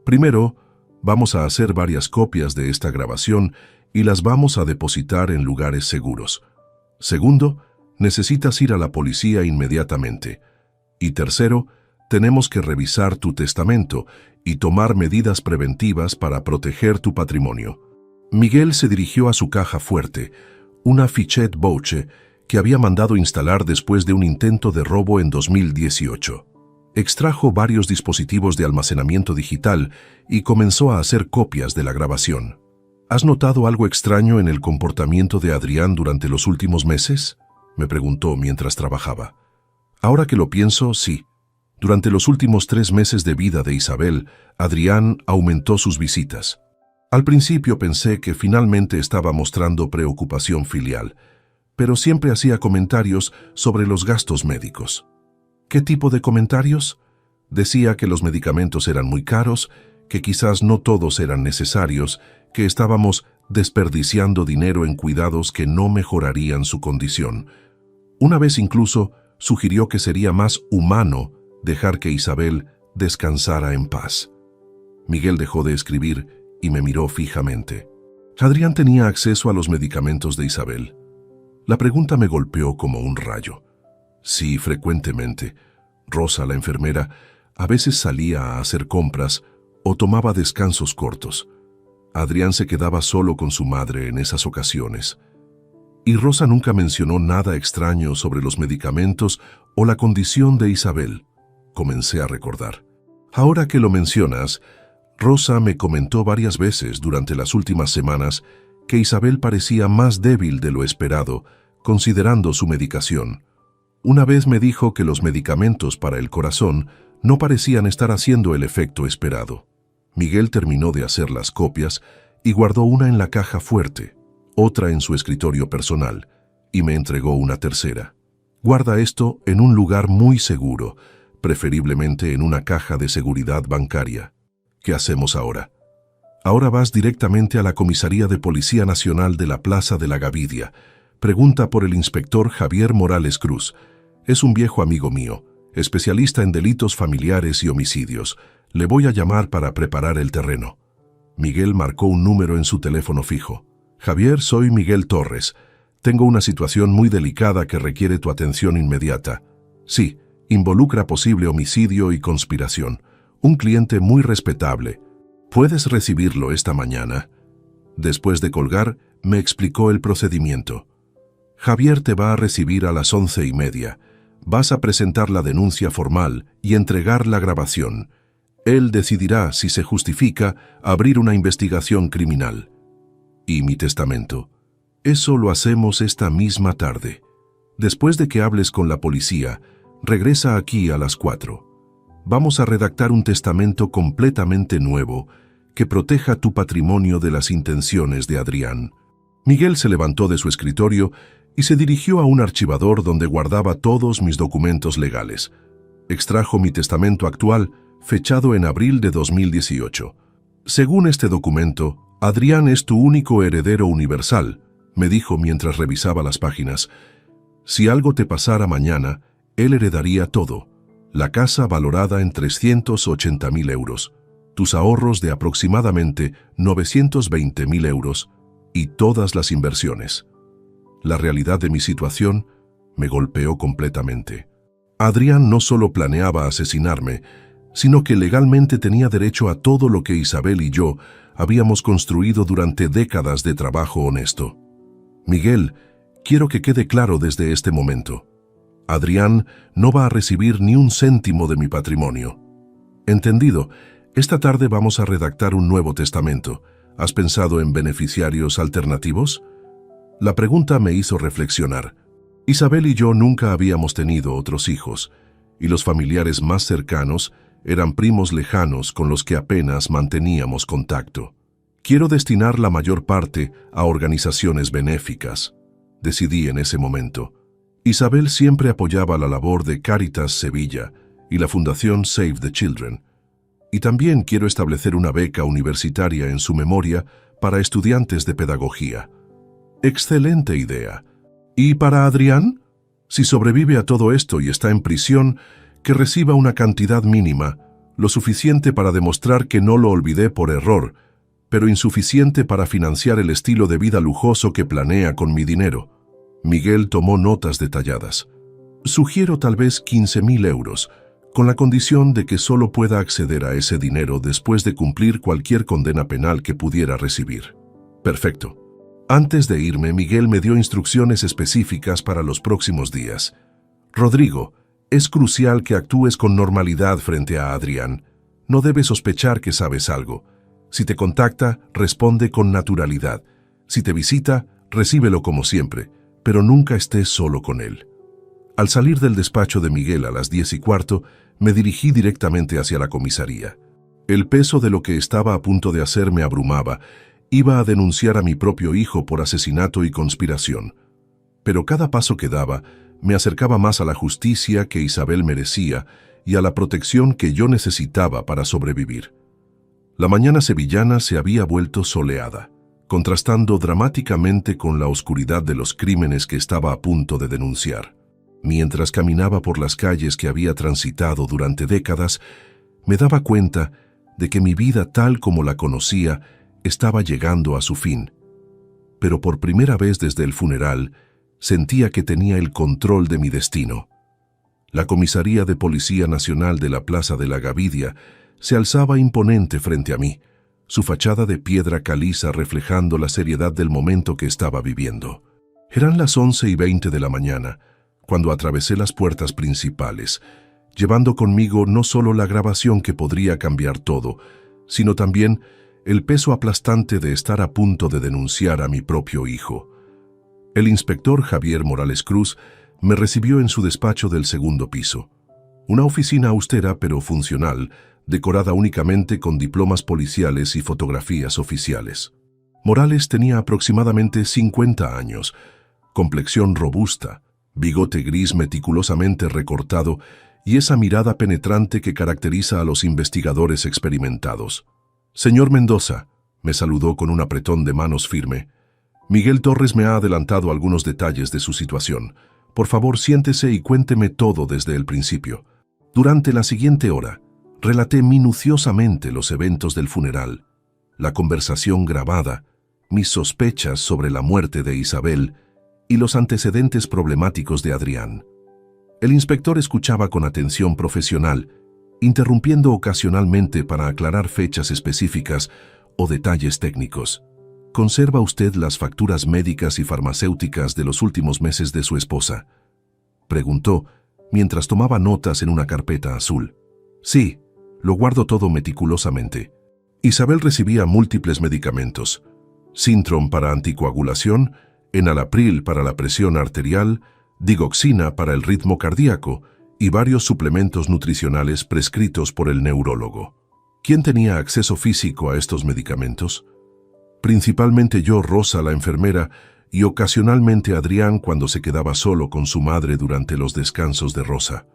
Primero, vamos a hacer varias copias de esta grabación y las vamos a depositar en lugares seguros. Segundo, necesitas ir a la policía inmediatamente. Y tercero, tenemos que revisar tu testamento y tomar medidas preventivas para proteger tu patrimonio. Miguel se dirigió a su caja fuerte, una Fichet Boche que había mandado instalar después de un intento de robo en 2018. Extrajo varios dispositivos de almacenamiento digital y comenzó a hacer copias de la grabación. ¿Has notado algo extraño en el comportamiento de Adrián durante los últimos meses?, me preguntó mientras trabajaba. Ahora que lo pienso, sí. Durante los últimos 3 meses de vida de Isabel, Adrián aumentó sus visitas. Al principio pensé que finalmente estaba mostrando preocupación filial, pero siempre hacía comentarios sobre los gastos médicos. ¿Qué tipo de comentarios? Decía que los medicamentos eran muy caros, que quizás no todos eran necesarios, que estábamos desperdiciando dinero en cuidados que no mejorarían su condición. Una vez incluso sugirió que sería más humano dejar que Isabel descansara en paz. Miguel dejó de escribir y me miró fijamente. ¿Adrián tenía acceso a los medicamentos de Isabel? La pregunta me golpeó como un rayo. Sí, frecuentemente. Rosa, la enfermera, a veces salía a hacer compras o tomaba descansos cortos. Adrián se quedaba solo con su madre en esas ocasiones. Y Rosa nunca mencionó nada extraño sobre los medicamentos o la condición de Isabel. Comencé a recordar. Ahora que lo mencionas, Rosa me comentó varias veces durante las últimas semanas que Isabel parecía más débil de lo esperado, considerando su medicación. Una vez me dijo que los medicamentos para el corazón no parecían estar haciendo el efecto esperado. Miguel terminó de hacer las copias y guardó una en la caja fuerte, otra en su escritorio personal, y me entregó una tercera. Guarda esto en un lugar muy seguro, preferiblemente en una caja de seguridad bancaria. ¿Qué hacemos ahora? Ahora vas directamente a la Comisaría de Policía Nacional de la Plaza de la Gavidia. Pregunta por el inspector Javier Morales Cruz. Es un viejo amigo mío, especialista en delitos familiares y homicidios. Le voy a llamar para preparar el terreno. Miguel marcó un número en su teléfono fijo. Javier, soy Miguel Torres. Tengo una situación muy delicada que requiere tu atención inmediata. Sí, involucra posible homicidio y conspiración. Un cliente muy respetable. ¿Puedes recibirlo esta mañana? Después de colgar, me explicó el procedimiento. Javier te va a recibir a las 11:30. Vas a presentar la denuncia formal y entregar la grabación. Él decidirá si se justifica abrir una investigación criminal. ¿Y mi testamento? Eso lo hacemos esta misma tarde. Después de que hables con la policía, regresa aquí a las 4. Vamos a redactar un testamento completamente nuevo que proteja tu patrimonio de las intenciones de Adrián. Miguel se levantó de su escritorio y se dirigió a un archivador donde guardaba todos mis documentos legales. Extrajo mi testamento actual, fechado en abril de 2018. Según este documento, Adrián es tu único heredero universal, me dijo mientras revisaba las páginas. Si algo te pasara mañana, él heredaría todo. La casa valorada en 380.000 euros, tus ahorros de aproximadamente 920.000 euros y todas las inversiones. La realidad de mi situación me golpeó completamente. Adrián no solo planeaba asesinarme, sino que legalmente tenía derecho a todo lo que Isabel y yo habíamos construido durante décadas de trabajo honesto. Miguel, quiero que quede claro desde este momento. Adrián no va a recibir ni un céntimo de mi patrimonio. Entendido, esta tarde vamos a redactar un nuevo testamento. ¿Has pensado en beneficiarios alternativos? La pregunta me hizo reflexionar. Isabel y yo nunca habíamos tenido otros hijos, y los familiares más cercanos eran primos lejanos con los que apenas manteníamos contacto. Quiero destinar la mayor parte a organizaciones benéficas, decidí en ese momento. Isabel siempre apoyaba la labor de Cáritas Sevilla y la Fundación Save the Children, y también quiero establecer una beca universitaria en su memoria para estudiantes de pedagogía. Excelente idea. ¿Y para Adrián? Si sobrevive a todo esto y está en prisión, que reciba una cantidad mínima, lo suficiente para demostrar que no lo olvidé por error, pero insuficiente para financiar el estilo de vida lujoso que planea con mi dinero. Miguel tomó notas detalladas. Sugiero tal vez 15.000 euros, con la condición de que solo pueda acceder a ese dinero después de cumplir cualquier condena penal que pudiera recibir. Perfecto. Antes de irme, Miguel me dio instrucciones específicas para los próximos días. Rodrigo, es crucial que actúes con normalidad frente a Adrián. No debe sospechar que sabes algo. Si te contacta, responde con naturalidad. Si te visita, recíbelo como siempre, pero nunca estés solo con él. Al salir del despacho de Miguel a las 10:15, me dirigí directamente hacia la comisaría. El peso de lo que estaba a punto de hacer me abrumaba. Iba a denunciar a mi propio hijo por asesinato y conspiración. Pero cada paso que daba me acercaba más a la justicia que Isabel merecía y a la protección que yo necesitaba para sobrevivir. La mañana sevillana se había vuelto soleada, contrastando dramáticamente con la oscuridad de los crímenes que estaba a punto de denunciar. Mientras caminaba por las calles que había transitado durante décadas, me daba cuenta de que mi vida tal como la conocía estaba llegando a su fin. Pero por primera vez desde el funeral, sentía que tenía el control de mi destino. La Comisaría de Policía Nacional de la Plaza de la Gavidia se alzaba imponente frente a mí, su fachada de piedra caliza reflejando la seriedad del momento que estaba viviendo. Eran las 11:20 de la mañana, cuando atravesé las puertas principales, llevando conmigo no solo la grabación que podría cambiar todo, sino también el peso aplastante de estar a punto de denunciar a mi propio hijo. El inspector Javier Morales Cruz Me recibió en su despacho del segundo piso. Una oficina austera pero funcional, decorada únicamente con diplomas policiales y fotografías oficiales. Morales tenía aproximadamente 50 años, complexión robusta, bigote gris meticulosamente recortado y esa mirada penetrante que caracteriza a los investigadores experimentados. «Señor Mendoza», me saludó con un apretón de manos firme. «Miguel Torres me ha adelantado algunos detalles de su situación. Por favor, siéntese y cuénteme todo desde el principio». Durante la siguiente hora, relaté minuciosamente los eventos del funeral, la conversación grabada, mis sospechas sobre la muerte de Isabel y los antecedentes problemáticos de Adrián. El inspector escuchaba con atención profesional, interrumpiendo ocasionalmente para aclarar fechas específicas o detalles técnicos. ¿Conserva usted las facturas médicas y farmacéuticas de los últimos meses de su esposa?, preguntó, mientras tomaba notas en una carpeta azul. Sí, lo guardo todo meticulosamente. Isabel recibía múltiples medicamentos: Sintrom para anticoagulación, Enalapril para la presión arterial, Digoxina para el ritmo cardíaco y varios suplementos nutricionales prescritos por el neurólogo. ¿Quién tenía acceso físico a estos medicamentos? Principalmente yo, Rosa, la enfermera, y ocasionalmente Adrián cuando se quedaba solo con su madre durante los descansos de Rosa.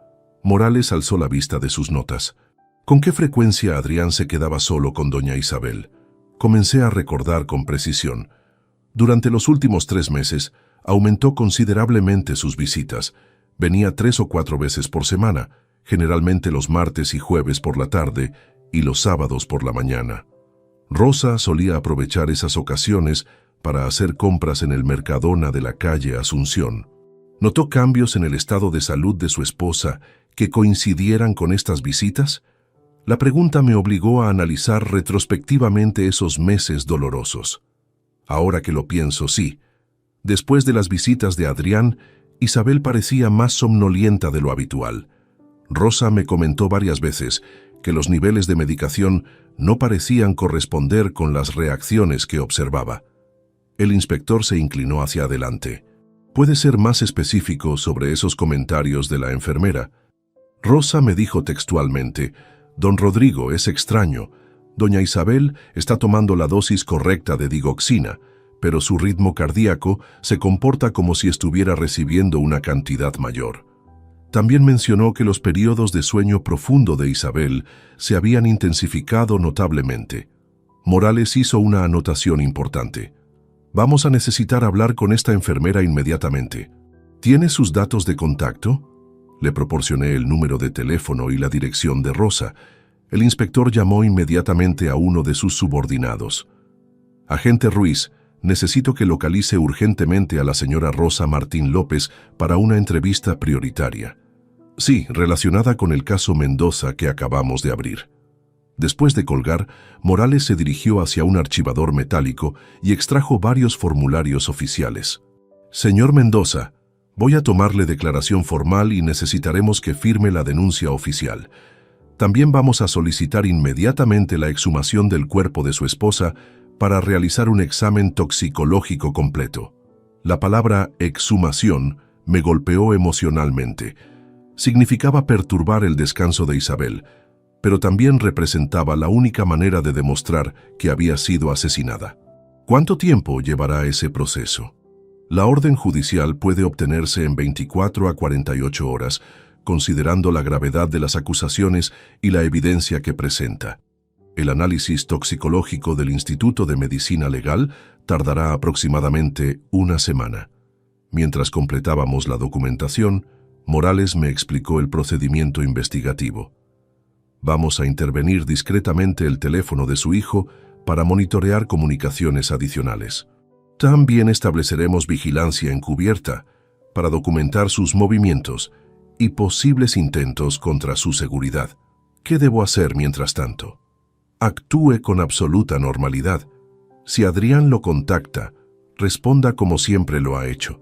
Morales alzó la vista de sus notas. ¿Con qué frecuencia Adrián se quedaba solo con doña Isabel? Comencé a recordar con precisión. Durante los últimos 3 meses, aumentó considerablemente sus visitas. Venía 3 o 4 veces por semana, generalmente los martes y jueves por la tarde y los sábados por la mañana. Rosa solía aprovechar esas ocasiones para hacer compras en el Mercadona de la calle Asunción. ¿Notó cambios en el estado de salud de su esposa que coincidieran con estas visitas? La pregunta me obligó a analizar retrospectivamente esos meses dolorosos. Ahora que lo pienso, sí. Después de las visitas de Adrián, Isabel parecía más somnolienta de lo habitual. Rosa me comentó varias veces que los niveles de medicación no parecían corresponder con las reacciones que observaba. El inspector se inclinó hacia adelante. ¿Puede ser más específico sobre esos comentarios de la enfermera? Rosa me dijo textualmente: «Don Rodrigo, es extraño. Doña Isabel está tomando la dosis correcta de digoxina, pero su ritmo cardíaco se comporta como si estuviera recibiendo una cantidad mayor». También mencionó que los periodos de sueño profundo de Isabel se habían intensificado notablemente. Morales hizo una anotación importante. «Vamos a necesitar hablar con esta enfermera inmediatamente. ¿Tiene sus datos de contacto?». Le proporcioné el número de teléfono y la dirección de Rosa. El inspector llamó inmediatamente a uno de sus subordinados. «Agente Ruiz, necesito que localice urgentemente a la señora Rosa Martín López para una entrevista prioritaria». «Sí, relacionada con el caso Mendoza que acabamos de abrir». Después de colgar, Morales se dirigió hacia un archivador metálico y extrajo varios formularios oficiales. «Señor Mendoza, voy a tomarle declaración formal y necesitaremos que firme la denuncia oficial. También vamos a solicitar inmediatamente la exhumación del cuerpo de su esposa para realizar un examen toxicológico completo». La palabra exhumación me golpeó emocionalmente. Significaba perturbar el descanso de Isabel, pero también representaba la única manera de demostrar que había sido asesinada. ¿Cuánto tiempo llevará ese proceso? La orden judicial puede obtenerse en 24 a 48 horas, considerando la gravedad de las acusaciones y la evidencia que presenta. El análisis toxicológico del Instituto de Medicina Legal tardará aproximadamente 1 semana. Mientras completábamos la documentación, Morales me explicó el procedimiento investigativo. Vamos a intervenir discretamente el teléfono de su hijo para monitorear comunicaciones adicionales. También estableceremos vigilancia encubierta para documentar sus movimientos y posibles intentos contra su seguridad. ¿Qué debo hacer mientras tanto? Actúe con absoluta normalidad. Si Adrián lo contacta, responda como siempre lo ha hecho.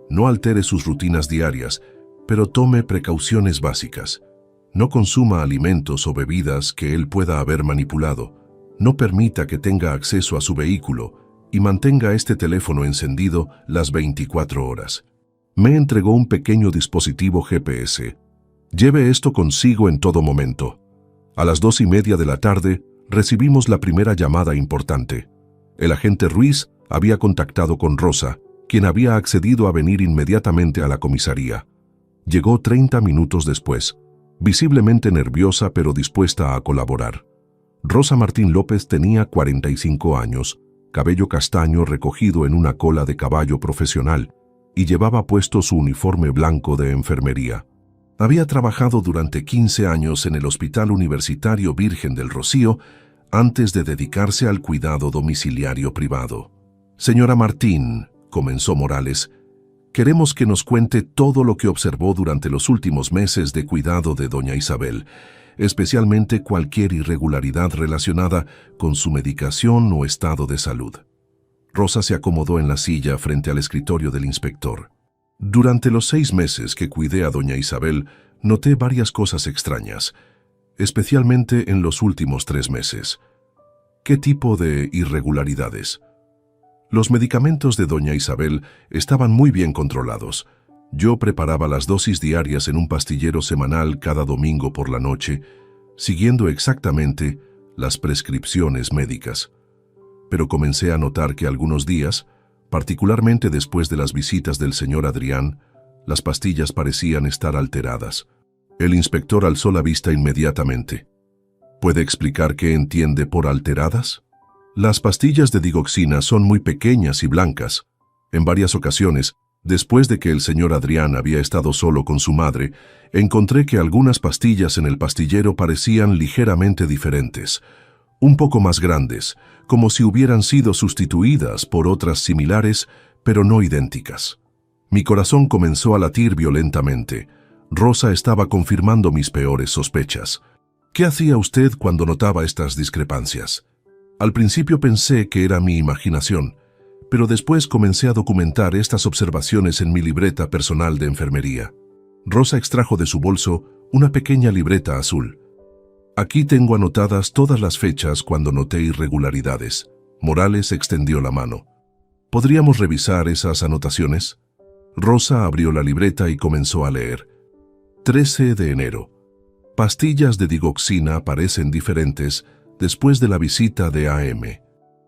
No altere sus rutinas diarias, pero tome precauciones básicas. No consuma alimentos o bebidas que él pueda haber manipulado. No permita que tenga acceso a su vehículo y mantenga este teléfono encendido las 24 horas. Me entregó un pequeño dispositivo GPS. Lleve esto consigo en todo momento. A las 2:30 de la tarde, recibimos la primera llamada importante. El agente Ruiz había contactado con Rosa, quien había accedido a venir inmediatamente a la comisaría. Llegó 30 minutos después, visiblemente nerviosa pero dispuesta a colaborar. Rosa Martín López tenía 45 años, cabello castaño recogido en una cola de caballo profesional, y llevaba puesto su uniforme blanco de enfermería. Había trabajado durante 15 años en el Hospital Universitario Virgen del Rocío antes de dedicarse al cuidado domiciliario privado. Señora Martín, comenzó Morales, queremos que nos cuente todo lo que observó durante los últimos meses de cuidado de doña Isabel, especialmente cualquier irregularidad relacionada con su medicación o estado de salud. Rosa se acomodó en la silla frente al escritorio del inspector. Durante los 6 meses que cuidé a doña Isabel, noté varias cosas extrañas, especialmente en los últimos 3 meses. ¿Qué tipo de irregularidades? Los medicamentos de doña Isabel estaban muy bien controlados. Yo preparaba las dosis diarias en un pastillero semanal cada domingo por la noche, siguiendo exactamente las prescripciones médicas. Pero comencé a notar que algunos días, particularmente después de las visitas del señor Adrián, las pastillas parecían estar alteradas. El inspector alzó la vista inmediatamente. ¿Puede explicar qué entiende por alteradas? Las pastillas de digoxina son muy pequeñas y blancas. En varias ocasiones, después de que el señor Adrián había estado solo con su madre, encontré que algunas pastillas en el pastillero parecían ligeramente diferentes, un poco más grandes, como si hubieran sido sustituidas por otras similares, pero no idénticas. Mi corazón comenzó a latir violentamente. Rosa estaba confirmando mis peores sospechas. ¿Qué hacía usted cuando notaba estas discrepancias? Al principio pensé que era mi imaginación, pero después comencé a documentar estas observaciones en mi libreta personal de enfermería. Rosa extrajo de su bolso una pequeña libreta azul. Aquí tengo anotadas todas las fechas cuando noté irregularidades. Morales extendió la mano. ¿Podríamos revisar esas anotaciones? Rosa abrió la libreta y comenzó a leer. 13 de enero. Pastillas de digoxina parecen diferentes después de la visita de AM.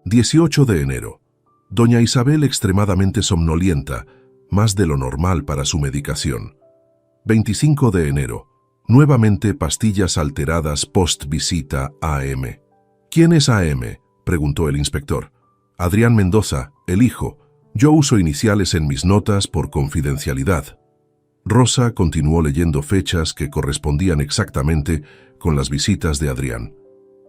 18 de enero. Doña Isabel extremadamente somnolienta, más de lo normal para su medicación. 25 de enero. Nuevamente pastillas alteradas post-visita AM. ¿Quién es AM?, preguntó el inspector. Adrián Mendoza, el hijo. Yo uso iniciales en mis notas por confidencialidad. Rosa continuó leyendo fechas que correspondían exactamente con las visitas de Adrián.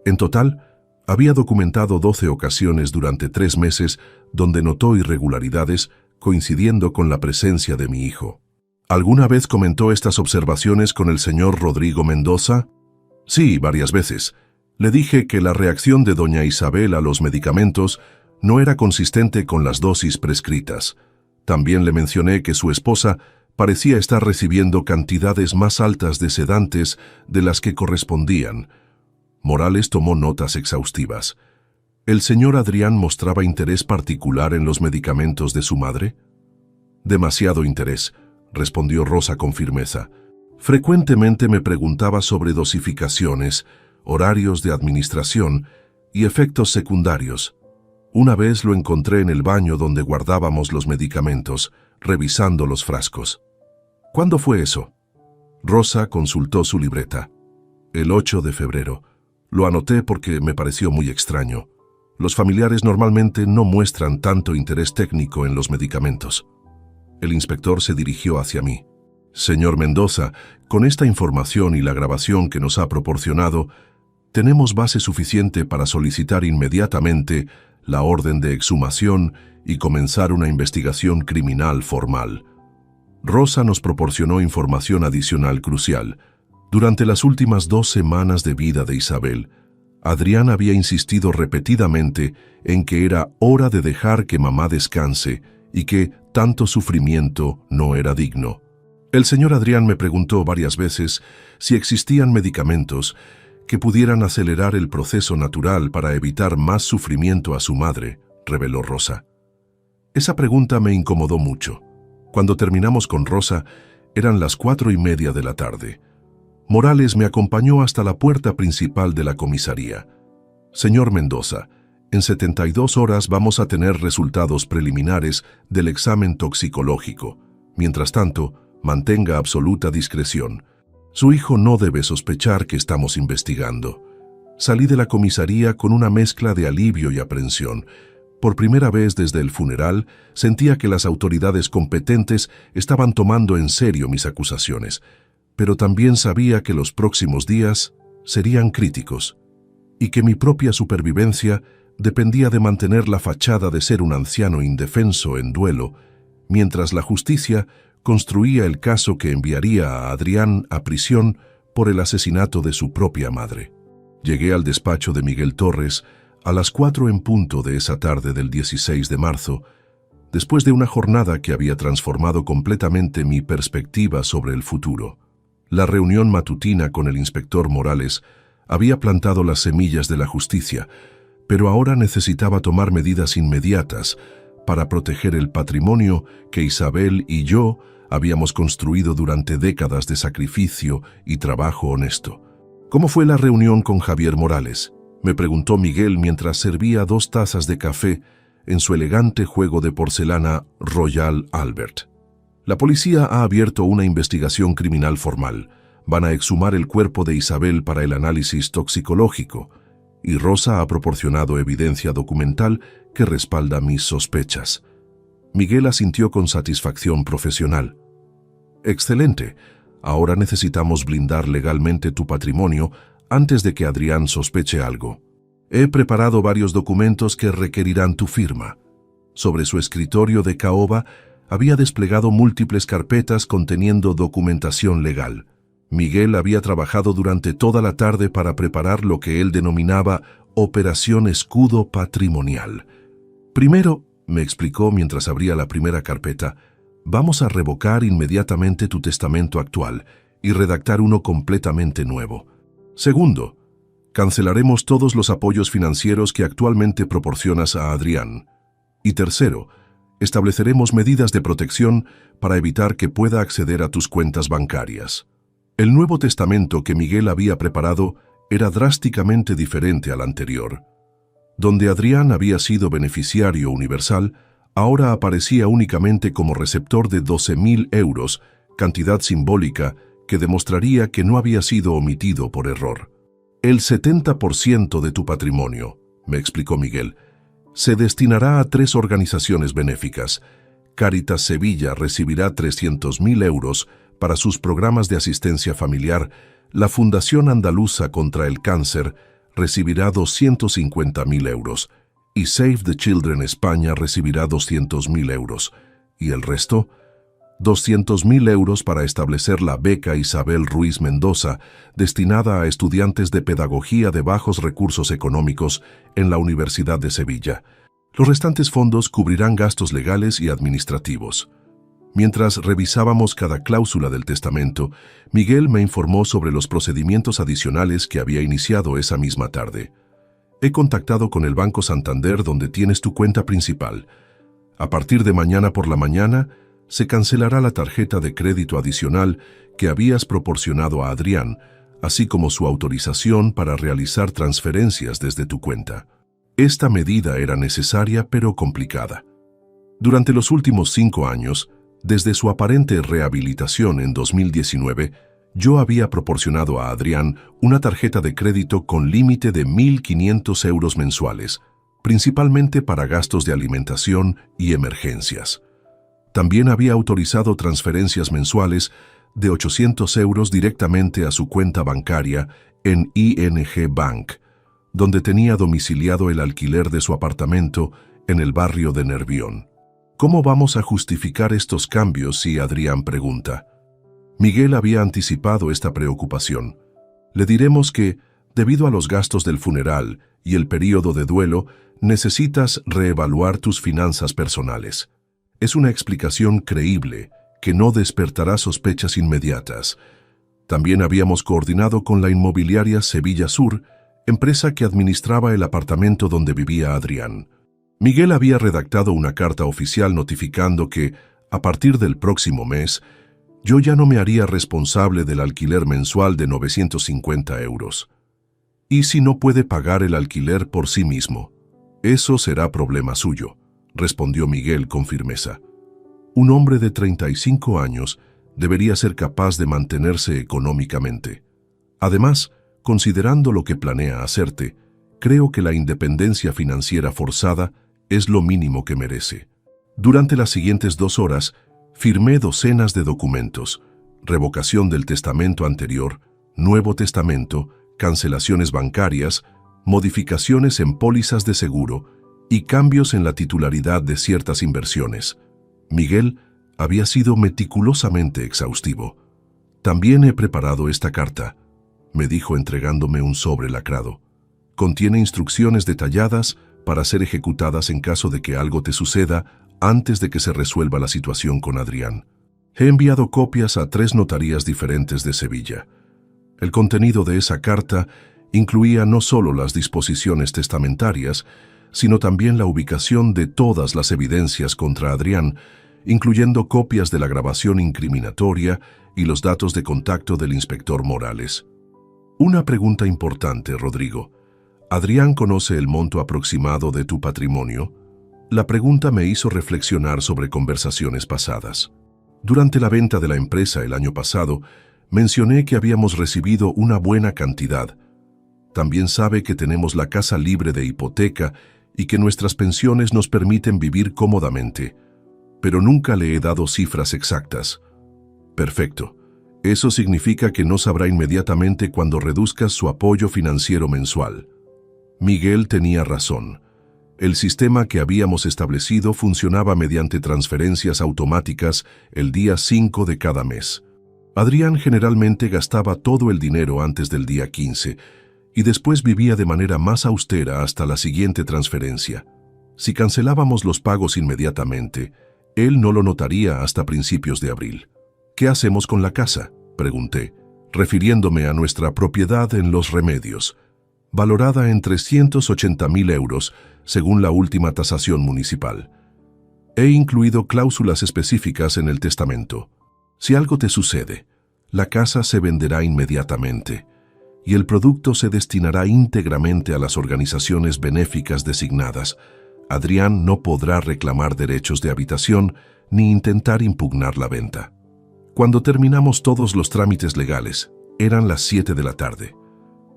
En total, había documentado 12 ocasiones durante 3 meses donde notó irregularidades coincidiendo con la presencia de mi hijo. ¿Alguna vez comentó estas observaciones con el señor Rodrigo Mendoza? Sí, varias veces. Le dije que la reacción de doña Isabel a los medicamentos no era consistente con las dosis prescritas. También le mencioné que su esposa parecía estar recibiendo cantidades más altas de sedantes de las que correspondían. Morales tomó notas exhaustivas. ¿El señor Adrián mostraba interés particular en los medicamentos de su madre? Demasiado interés, respondió Rosa con firmeza. Frecuentemente me preguntaba sobre dosificaciones, horarios de administración y efectos secundarios. Una vez lo encontré en el baño donde guardábamos los medicamentos, revisando los frascos. ¿Cuándo fue eso? Rosa consultó su libreta. El 8 de febrero. Lo anoté porque me pareció muy extraño. Los familiares normalmente no muestran tanto interés técnico en los medicamentos. El inspector se dirigió hacia mí. Señor Mendoza, con esta información y la grabación que nos ha proporcionado, tenemos base suficiente para solicitar inmediatamente la orden de exhumación y comenzar una investigación criminal formal. Rosa nos proporcionó información adicional crucial. Durante las últimas 2 semanas de vida de Isabel, Adrián había insistido repetidamente en que era hora de dejar que mamá descanse y que tanto sufrimiento no era digno. El señor Adrián me preguntó varias veces si existían medicamentos que pudieran acelerar el proceso natural para evitar más sufrimiento a su madre, reveló Rosa. Esa pregunta me incomodó mucho. Cuando terminamos con Rosa, eran las 4:30 de la tarde. Morales me acompañó hasta la puerta principal de la comisaría. Señor Mendoza, en 72 horas vamos a tener resultados preliminares del examen toxicológico. Mientras tanto, mantenga absoluta discreción. Su hijo no debe sospechar que estamos investigando. Salí de la comisaría con una mezcla de alivio y aprensión. Por primera vez desde el funeral, sentía que las autoridades competentes estaban tomando en serio mis acusaciones, pero también sabía que los próximos días serían críticos y que mi propia supervivencia dependía de mantener la fachada de ser un anciano indefenso en duelo, mientras la justicia construía el caso que enviaría a Adrián a prisión por el asesinato de su propia madre. Llegué al despacho de Miguel Torres a las 4 en punto de esa tarde del 16 de marzo, después de una jornada que había transformado completamente mi perspectiva sobre el futuro. La reunión matutina con el inspector Morales había plantado las semillas de la justicia, pero ahora necesitaba tomar medidas inmediatas para proteger el patrimonio que Isabel y yo habíamos construido durante décadas de sacrificio y trabajo honesto. ¿Cómo fue la reunión con Javier Morales?, me preguntó Miguel mientras servía 2 tazas de café en su elegante juego de porcelana Royal Albert. La policía ha abierto una investigación criminal formal. Van a exhumar el cuerpo de Isabel para el análisis toxicológico, y Rosa ha proporcionado evidencia documental que respalda mis sospechas. Miguel asintió con satisfacción profesional. Excelente. Ahora necesitamos blindar legalmente tu patrimonio antes de que Adrián sospeche algo. He preparado varios documentos que requerirán tu firma. Sobre su escritorio de caoba había desplegado múltiples carpetas conteniendo documentación legal. Miguel había trabajado durante toda la tarde para preparar lo que él denominaba Operación Escudo Patrimonial. Primero, me explicó mientras abría la primera carpeta, vamos a revocar inmediatamente tu testamento actual y redactar uno completamente nuevo. Segundo, cancelaremos todos los apoyos financieros que actualmente proporcionas a Adrián. Y tercero, estableceremos medidas de protección para evitar que pueda acceder a tus cuentas bancarias. El nuevo testamento que Miguel había preparado era drásticamente diferente al anterior. Donde Adrián había sido beneficiario universal, ahora aparecía únicamente como receptor de 12.000 euros, cantidad simbólica que demostraría que no había sido omitido por error. El 70% de tu patrimonio, me explicó Miguel, se destinará a 3 organizaciones benéficas. Cáritas Sevilla recibirá 300.000 euros para sus programas de asistencia familiar, la Fundación Andaluza contra el Cáncer recibirá 250.000 euros y Save the Children España recibirá 200.000 euros, y el resto, 200.000 euros para establecer la beca Isabel Ruiz Mendoza, destinada a estudiantes de pedagogía de bajos recursos económicos en la Universidad de Sevilla. Los restantes fondos cubrirán gastos legales y administrativos. Mientras revisábamos cada cláusula del testamento, Miguel me informó sobre los procedimientos adicionales que había iniciado esa misma tarde. He contactado con el Banco Santander donde tienes tu cuenta principal. A partir de mañana por la mañana, se cancelará la tarjeta de crédito adicional que habías proporcionado a Adrián, así como su autorización para realizar transferencias desde tu cuenta. Esta medida era necesaria pero complicada. Durante los últimos 5 años, desde su aparente rehabilitación en 2019, yo había proporcionado a Adrián una tarjeta de crédito con límite de 1.500 euros mensuales, principalmente para gastos de alimentación y emergencias. También había autorizado transferencias mensuales de 800 euros directamente a su cuenta bancaria en ING Bank, donde tenía domiciliado el alquiler de su apartamento en el barrio de Nervión. ¿Cómo vamos a justificar estos cambios si Adrián pregunta? Miguel había anticipado esta preocupación. Le diremos que, debido a los gastos del funeral y el período de duelo, necesitas reevaluar tus finanzas personales. Es una explicación creíble que no despertará sospechas inmediatas. También habíamos coordinado con la inmobiliaria Sevilla Sur, empresa que administraba el apartamento donde vivía Adrián. Miguel había redactado una carta oficial notificando que, A partir del próximo mes, yo ya no me haría responsable del alquiler mensual de 950 euros. ¿Y si no puede pagar el alquiler por sí mismo? Eso será problema suyo, respondió Miguel con firmeza. Un hombre de 35 años debería ser capaz de mantenerse económicamente. Además, considerando lo que planea hacerte, creo que la independencia financiera forzada es lo mínimo que merece. Durante las siguientes 2 horas, firmé docenas de documentos: revocación del testamento anterior, nuevo testamento, cancelaciones bancarias, modificaciones en pólizas de seguro y cambios en la titularidad de ciertas inversiones. Miguel había sido meticulosamente exhaustivo. También he preparado esta carta, me dijo entregándome un sobre lacrado. Contiene instrucciones detalladas para ser ejecutadas en caso de que algo te suceda antes de que se resuelva la situación con Adrián. He enviado copias a 3 notarías diferentes de Sevilla. El contenido de esa carta incluía no solo las disposiciones testamentarias, sino también la ubicación de todas las evidencias contra Adrián, incluyendo copias de la grabación incriminatoria y los datos de contacto del inspector Morales. Una pregunta importante, Rodrigo. ¿Adrián conoce el monto aproximado de tu patrimonio? La pregunta me hizo reflexionar sobre conversaciones pasadas. Durante la venta de la empresa el año pasado, mencioné que habíamos recibido una buena cantidad. También sabe que tenemos la casa libre de hipoteca y que nuestras pensiones nos permiten vivir cómodamente, pero nunca le he dado cifras exactas. Perfecto. Eso significa que no sabrá inmediatamente cuando reduzcas su apoyo financiero mensual. Miguel tenía razón. El sistema que habíamos establecido funcionaba mediante transferencias automáticas el día 5 de cada mes. Adrián generalmente gastaba todo el dinero antes del día 15 y después vivía de manera más austera hasta la siguiente transferencia. Si cancelábamos los pagos inmediatamente, él no lo notaría hasta principios de abril. ¿Qué hacemos con la casa?, pregunté, refiriéndome a nuestra propiedad en Los Remedios, valorada en 380.000 euros, según la última tasación municipal. He incluido cláusulas específicas en el testamento. Si algo te sucede, la casa se venderá inmediatamente y el producto se destinará íntegramente a las organizaciones benéficas designadas. Adrián no podrá reclamar derechos de habitación ni intentar impugnar la venta. Cuando terminamos todos los trámites legales, eran las 7 de la tarde.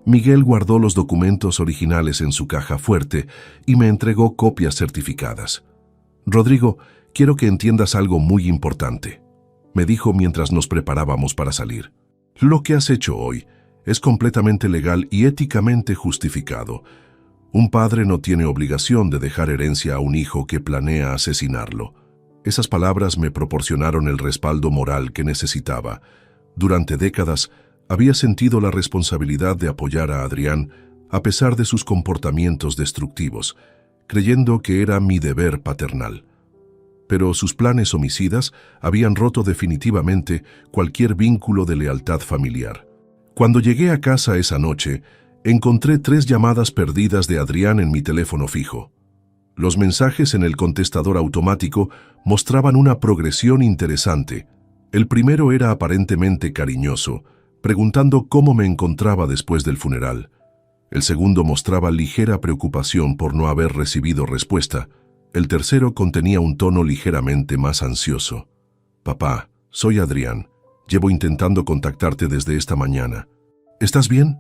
Miguel guardó los documentos originales en su caja fuerte y me entregó copias certificadas. Rodrigo, quiero que entiendas algo muy importante, me dijo mientras nos preparábamos para salir. Lo que has hecho hoy es completamente legal y éticamente justificado. Un padre no tiene obligación de dejar herencia a un hijo que planea asesinarlo. Esas palabras me proporcionaron el respaldo moral que necesitaba. Durante décadas, había sentido la responsabilidad de apoyar a Adrián a pesar de sus comportamientos destructivos, creyendo que era mi deber paternal. Pero sus planes homicidas habían roto definitivamente cualquier vínculo de lealtad familiar. Cuando llegué a casa esa noche, encontré 3 llamadas perdidas de Adrián en mi teléfono fijo. Los mensajes en el contestador automático mostraban una progresión interesante. El primero era aparentemente cariñoso, preguntando cómo me encontraba después del funeral. El segundo mostraba ligera preocupación por no haber recibido respuesta. El tercero contenía un tono ligeramente más ansioso. Papá, soy Adrián. Llevo intentando contactarte desde esta mañana. ¿Estás bien?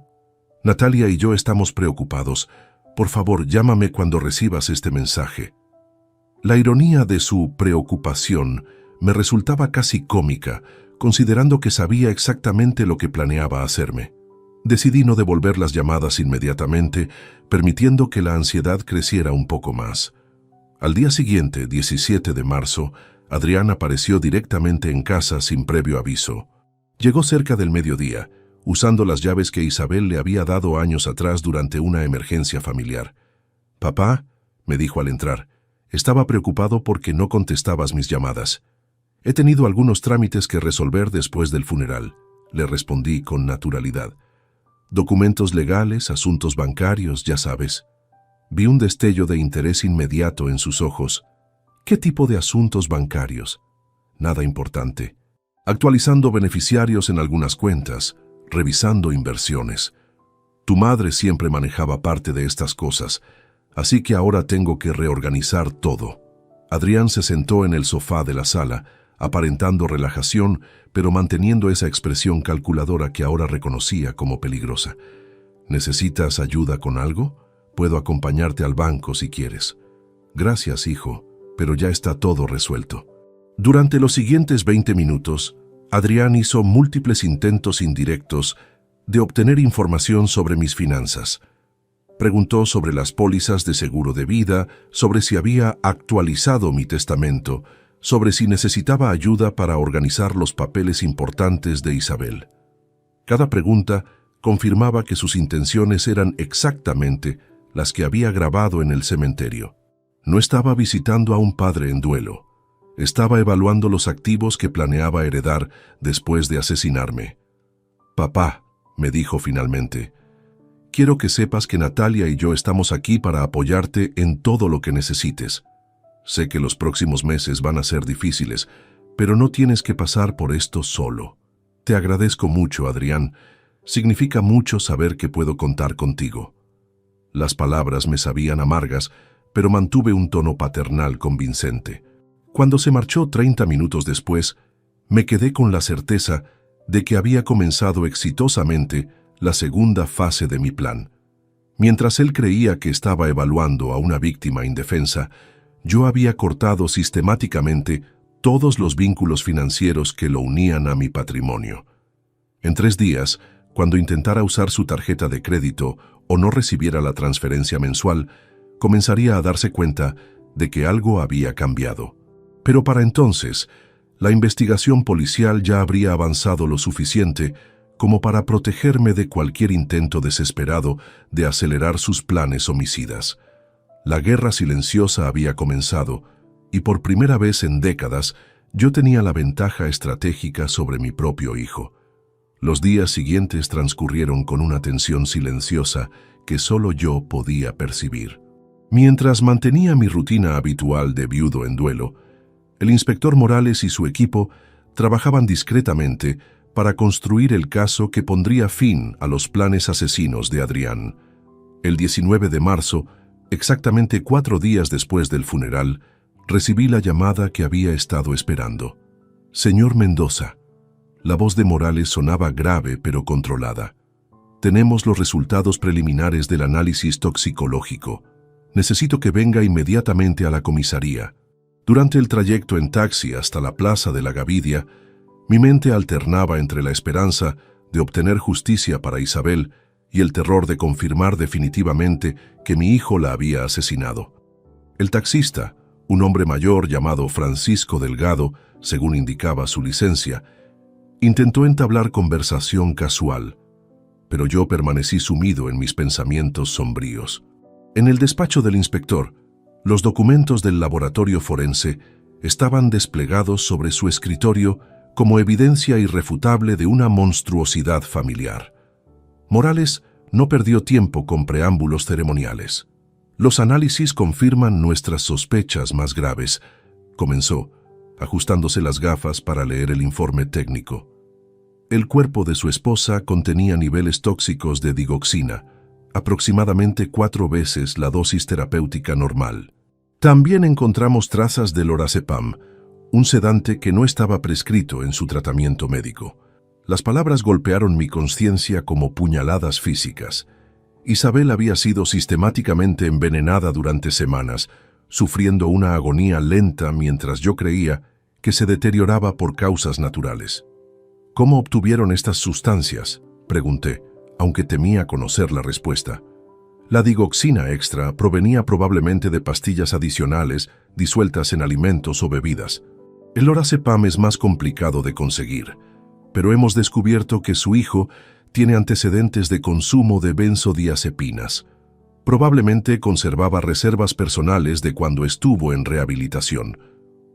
Natalia y yo estamos preocupados. Por favor, llámame cuando recibas este mensaje. La ironía de su preocupación me resultaba casi cómica, considerando que sabía exactamente lo que planeaba hacerme. Decidí no devolver las llamadas inmediatamente, permitiendo que la ansiedad creciera un poco más. Al día siguiente, 17 de marzo, Adrián apareció directamente en casa sin previo aviso. Llegó cerca del mediodía, usando las llaves que Isabel le había dado años atrás durante una emergencia familiar. «Papá», me dijo al entrar, «estaba preocupado porque no contestabas mis llamadas. He tenido algunos trámites que resolver después del funeral», le respondí con naturalidad. «Documentos legales, asuntos bancarios, ya sabes». Vi un destello de interés inmediato en sus ojos. «¿Qué tipo de asuntos bancarios?». nada importante. Actualizando beneficiarios en algunas cuentas, revisando inversiones. Tu madre siempre manejaba parte de estas cosas, así que ahora tengo que reorganizar todo. Adrián se sentó en el sofá de la sala, aparentando relajación, pero manteniendo esa expresión calculadora que ahora reconocía como peligrosa. ¿Necesitas ayuda con algo? Puedo acompañarte al banco si quieres. Gracias, hijo, pero ya está todo resuelto. Durante los siguientes 20 minutos, Adrián hizo múltiples intentos indirectos de obtener información sobre mis finanzas. Preguntó sobre las pólizas de seguro de vida, sobre si había actualizado mi testamento, sobre si necesitaba ayuda para organizar los papeles importantes de Isabel. Cada pregunta confirmaba que sus intenciones eran exactamente las que había grabado en el cementerio. No estaba visitando a un padre en duelo. Estaba evaluando los activos que planeaba heredar después de asesinarme. «Papá», me dijo finalmente, «quiero que sepas que Natalia y yo estamos aquí para apoyarte en todo lo que necesites. Sé que los próximos meses van a ser difíciles, pero no tienes que pasar por esto solo. Te agradezco mucho, Adrián. Significa mucho saber que puedo contar contigo». Las palabras me sabían amargas, pero mantuve un tono paternal convincente. Cuando se marchó 30 minutos después, me quedé con la certeza de que había comenzado exitosamente la segunda fase de mi plan. Mientras él creía que estaba evaluando a una víctima indefensa, yo había cortado sistemáticamente todos los vínculos financieros que lo unían a mi patrimonio. En 3 días, cuando intentara usar su tarjeta de crédito o no recibiera la transferencia mensual, comenzaría a darse cuenta de que algo había cambiado. Pero para entonces, la investigación policial ya habría avanzado lo suficiente como para protegerme de cualquier intento desesperado de acelerar sus planes homicidas. La guerra silenciosa había comenzado, y por primera vez en décadas, yo tenía la ventaja estratégica sobre mi propio hijo. Los días siguientes transcurrieron con una tensión silenciosa que solo yo podía percibir. Mientras mantenía mi rutina habitual de viudo en duelo, el inspector Morales y su equipo trabajaban discretamente para construir el caso que pondría fin a los planes asesinos de Adrián. El 19 de marzo, exactamente 4 días después del funeral, recibí la llamada que había estado esperando. «Señor Mendoza». La voz de Morales sonaba grave pero controlada. «Tenemos los resultados preliminares del análisis toxicológico. Necesito que venga inmediatamente a la comisaría». Durante el trayecto en taxi hasta la plaza de la Gavidia, mi mente alternaba entre la esperanza de obtener justicia para Isabel y el terror de confirmar definitivamente que mi hijo la había asesinado. El taxista, un hombre mayor llamado Francisco Delgado, según indicaba su licencia, intentó entablar conversación casual, pero yo permanecí sumido en mis pensamientos sombríos. En el despacho del inspector, los documentos del laboratorio forense estaban desplegados sobre su escritorio como evidencia irrefutable de una monstruosidad familiar. Morales no perdió tiempo con preámbulos ceremoniales. «Los análisis confirman nuestras sospechas más graves», comenzó, ajustándose las gafas para leer el informe técnico. El cuerpo de su esposa contenía niveles tóxicos de digoxina, aproximadamente 4 veces la dosis terapéutica normal. También encontramos trazas de lorazepam, un sedante que no estaba prescrito en su tratamiento médico. Las palabras golpearon mi conciencia como puñaladas físicas. Isabel había sido sistemáticamente envenenada durante semanas, sufriendo una agonía lenta mientras yo creía que se deterioraba por causas naturales. «¿Cómo obtuvieron estas sustancias?», pregunté, aunque temía conocer la respuesta. La digoxina extra provenía probablemente de pastillas adicionales disueltas en alimentos o bebidas. El lorazepam es más complicado de conseguir, pero hemos descubierto que su hijo tiene antecedentes de consumo de benzodiazepinas. Probablemente conservaba reservas personales de cuando estuvo en rehabilitación.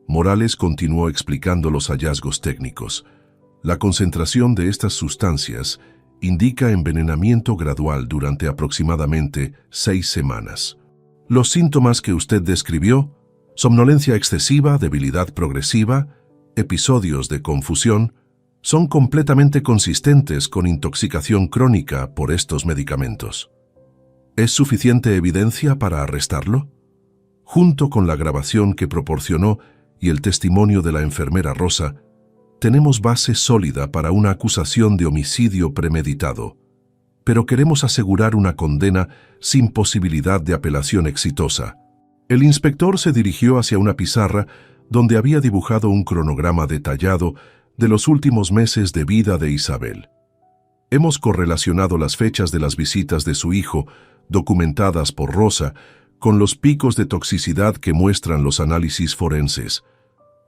Morales continuó explicando los hallazgos técnicos. La concentración de estas sustancias indica envenenamiento gradual durante aproximadamente 6 semanas. Los síntomas que usted describió, somnolencia excesiva, debilidad progresiva, episodios de confusión son completamente consistentes con intoxicación crónica por estos medicamentos. ¿Es suficiente evidencia para arrestarlo? Junto con la grabación que proporcionó y el testimonio de la enfermera Rosa, tenemos base sólida para una acusación de homicidio premeditado, pero queremos asegurar una condena sin posibilidad de apelación exitosa. El inspector se dirigió hacia una pizarra donde había dibujado un cronograma detallado de los últimos meses de vida de Isabel. Hemos correlacionado las fechas de las visitas de su hijo, documentadas por Rosa, con los picos de toxicidad que muestran los análisis forenses.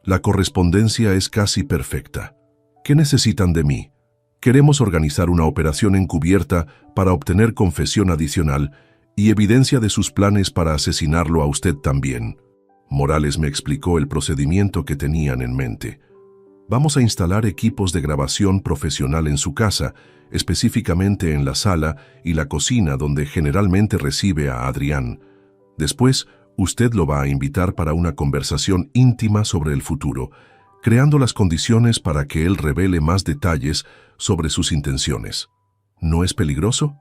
La correspondencia es casi perfecta. ¿Qué necesitan de mí? Queremos organizar una operación encubierta para obtener confesión adicional y evidencia de sus planes para asesinarlo a usted también. Morales me explicó el procedimiento que tenían en mente. Vamos a instalar equipos de grabación profesional en su casa, específicamente en la sala y la cocina donde generalmente recibe a Adrián. Después, usted lo va a invitar para una conversación íntima sobre el futuro, creando las condiciones para que él revele más detalles sobre sus intenciones. ¿No es peligroso?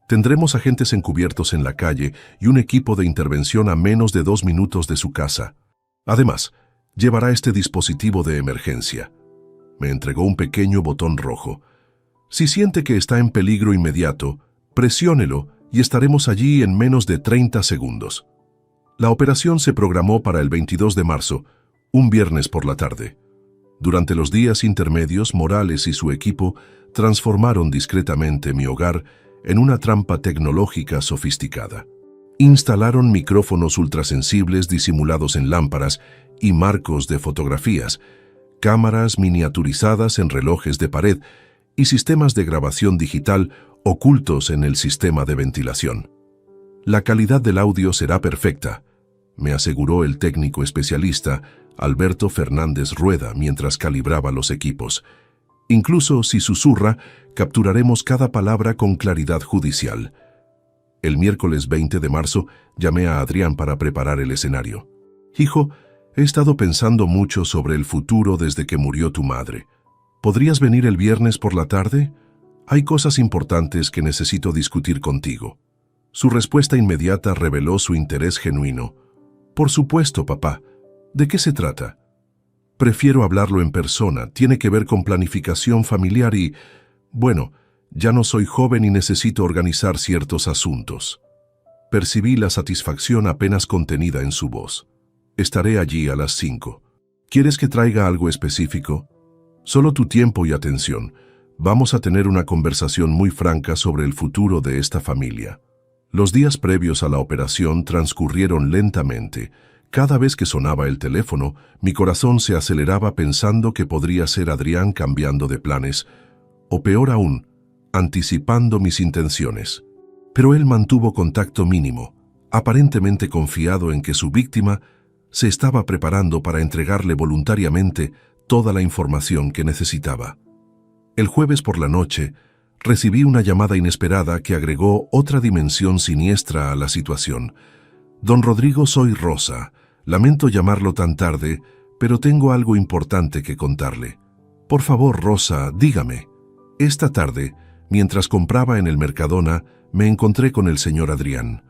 Tendremos agentes encubiertos en la calle y un equipo de intervención a menos de 2 minutos de su casa. Además, llevará este dispositivo de emergencia. Me entregó un pequeño botón rojo. Si siente que está en peligro inmediato, presiónelo y estaremos allí en menos de 30 segundos. La operación se programó para el 22 de marzo, un viernes por la tarde. Durante los días intermedios, Morales y su equipo transformaron discretamente mi hogar en una trampa tecnológica sofisticada. Instalaron micrófonos ultrasensibles disimulados en lámparas y marcos de fotografías, cámaras miniaturizadas en relojes de pared y sistemas de grabación digital ocultos en el sistema de ventilación. La calidad del audio será perfecta, me aseguró el técnico especialista Alberto Fernández Rueda mientras calibraba los equipos. Incluso si susurra, capturaremos cada palabra con claridad judicial. El miércoles 20 de marzo llamé a Adrián para preparar el escenario. Hijo, he estado pensando mucho sobre el futuro desde que murió tu madre. ¿Podrías venir el viernes por la tarde? Hay cosas importantes que necesito discutir contigo. Su respuesta inmediata reveló su interés genuino. Por supuesto, papá. ¿De qué se trata? Prefiero hablarlo en persona. Tiene que ver con planificación familiar y... Bueno, ya no soy joven y necesito organizar ciertos asuntos. Percibí la satisfacción apenas contenida en su voz. Estaré allí a las 5. ¿Quieres que traiga algo específico? Solo tu tiempo y atención. Vamos a tener una conversación muy franca sobre el futuro de esta familia. Los días previos a la operación transcurrieron lentamente. Cada vez que sonaba el teléfono, mi corazón se aceleraba pensando que podría ser Adrián cambiando de planes, o peor aún, anticipando mis intenciones. Pero él mantuvo contacto mínimo, aparentemente confiado en que su víctima se estaba preparando para entregarle voluntariamente toda la información que necesitaba. El jueves por la noche, recibí una llamada inesperada que agregó otra dimensión siniestra a la situación. Don Rodrigo, soy Rosa. Lamento llamarlo tan tarde, pero tengo algo importante que contarle. Por favor, Rosa, dígame. Esta tarde, mientras compraba en el Mercadona, me encontré con el señor Adrián.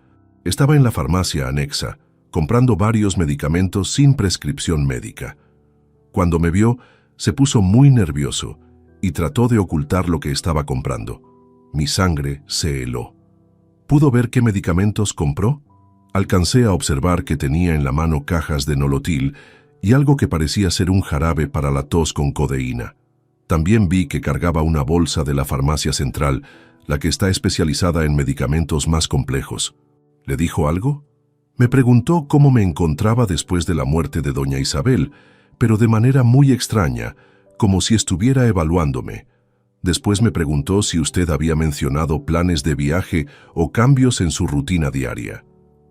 Estaba en la farmacia anexa, comprando varios medicamentos sin prescripción médica. Cuando me vio, se puso muy nervioso y trató de ocultar lo que estaba comprando. Mi sangre se heló. ¿Pudo ver qué medicamentos compró? Alcancé a observar que tenía en la mano cajas de Nolotil y algo que parecía ser un jarabe para la tos con codeína. También vi que cargaba una bolsa de la farmacia central, la que está especializada en medicamentos más complejos. ¿Le dijo algo? Me preguntó cómo me encontraba después de la muerte de doña Isabel, pero de manera muy extraña, como si estuviera evaluándome. Después me preguntó si usted había mencionado planes de viaje o cambios en su rutina diaria.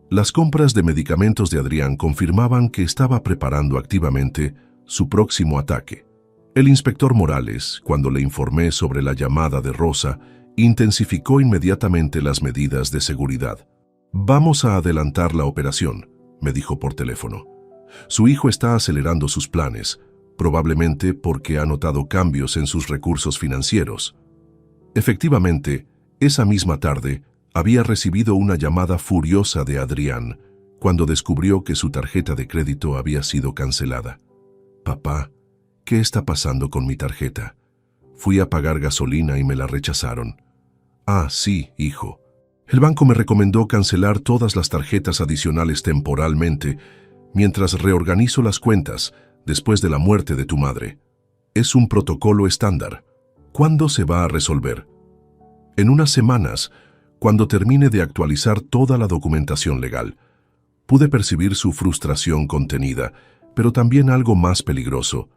Las compras de medicamentos de Adrián confirmaban que estaba preparando activamente su próximo ataque. El inspector Morales, cuando le informé sobre la llamada de Rosa, intensificó inmediatamente las medidas de seguridad. «Vamos a adelantar la operación», me dijo por teléfono. «Su hijo está acelerando sus planes. probablemente porque ha notado cambios en sus recursos financieros. Efectivamente, esa misma tarde había recibido una llamada furiosa de Adrián cuando descubrió que su tarjeta de crédito había sido cancelada. «Papá, ¿qué está pasando con mi tarjeta? Fui a pagar gasolina y me la rechazaron». «Ah, sí, hijo. El banco me recomendó cancelar todas las tarjetas adicionales temporalmente mientras reorganizo las cuentas después de la muerte de tu madre. Es un protocolo estándar. ¿Cuándo se va a resolver?» «En unas semanas, cuando termine de actualizar toda la documentación legal». Pude percibir su frustración contenida, pero también algo más peligroso: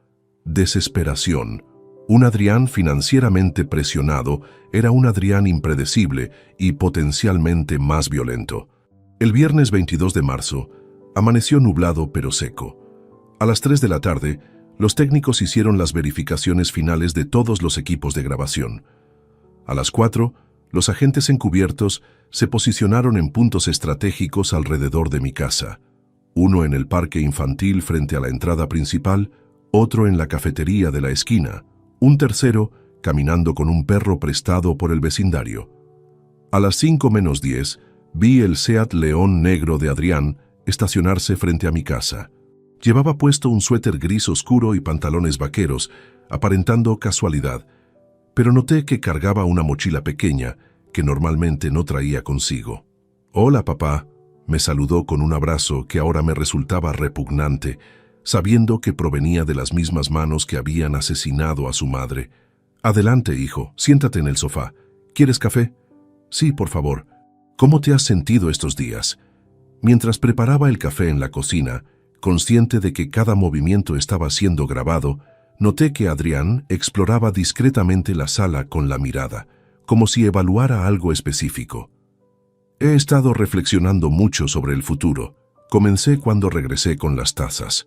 desesperación. Un Adrián financieramente presionado era un Adrián impredecible y potencialmente más violento. El viernes 22 de marzo, amaneció nublado pero seco. A las 3 de la tarde, los técnicos hicieron las verificaciones finales de todos los equipos de grabación. A las 4, los agentes encubiertos se posicionaron en puntos estratégicos alrededor de mi casa. Uno en el parque infantil frente a la entrada principal, otro en la cafetería de la esquina, un tercero caminando con un perro prestado por el vecindario. A las 5:10 vi el Seat León negro de Adrián estacionarse frente a mi casa. Llevaba puesto un suéter gris oscuro y pantalones vaqueros, aparentando casualidad, pero noté que cargaba una mochila pequeña que normalmente no traía consigo. «Hola, papá», me saludó con un abrazo que ahora me resultaba repugnante, sabiendo que provenía de las mismas manos que habían asesinado a su madre. «Adelante, hijo, siéntate en el sofá. ¿Quieres café?» «Sí, por favor». «¿Cómo te has sentido estos días?» Mientras preparaba el café en la cocina, consciente de que cada movimiento estaba siendo grabado, noté que Adrián exploraba discretamente la sala con la mirada, como si evaluara algo específico. «He estado reflexionando mucho sobre el futuro. Comencé cuando regresé con las tazas.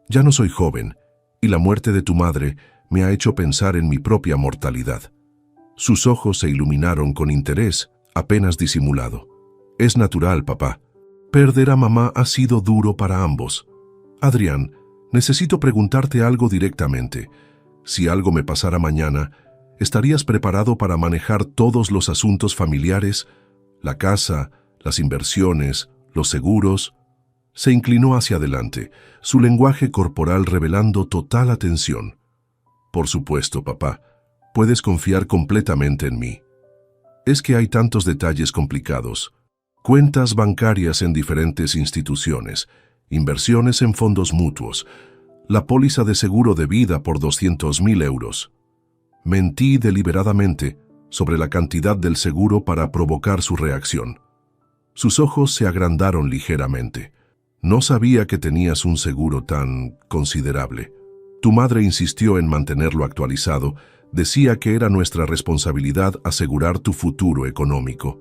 Ya no soy joven, y la muerte de tu madre me ha hecho pensar en mi propia mortalidad». Sus ojos se iluminaron con interés, apenas disimulado. «Es natural, papá. Perder a mamá ha sido duro para ambos. Adrián, necesito preguntarte algo directamente. Si algo me pasara mañana, ¿estarías preparado para manejar todos los asuntos familiares? La casa, las inversiones, los seguros». Se inclinó hacia adelante, su lenguaje corporal revelando total atención. «Por supuesto, papá. Puedes confiar completamente en mí. Es que hay tantos detalles complicados. Cuentas bancarias en diferentes instituciones, inversiones en fondos mutuos, la póliza de seguro de vida por 200.000 euros. Mentí deliberadamente sobre la cantidad del seguro para provocar su reacción». Sus ojos se agrandaron ligeramente. «No sabía que tenías un seguro tan considerable. Tu madre insistió en mantenerlo actualizado. Decía que era nuestra responsabilidad asegurar tu futuro económico».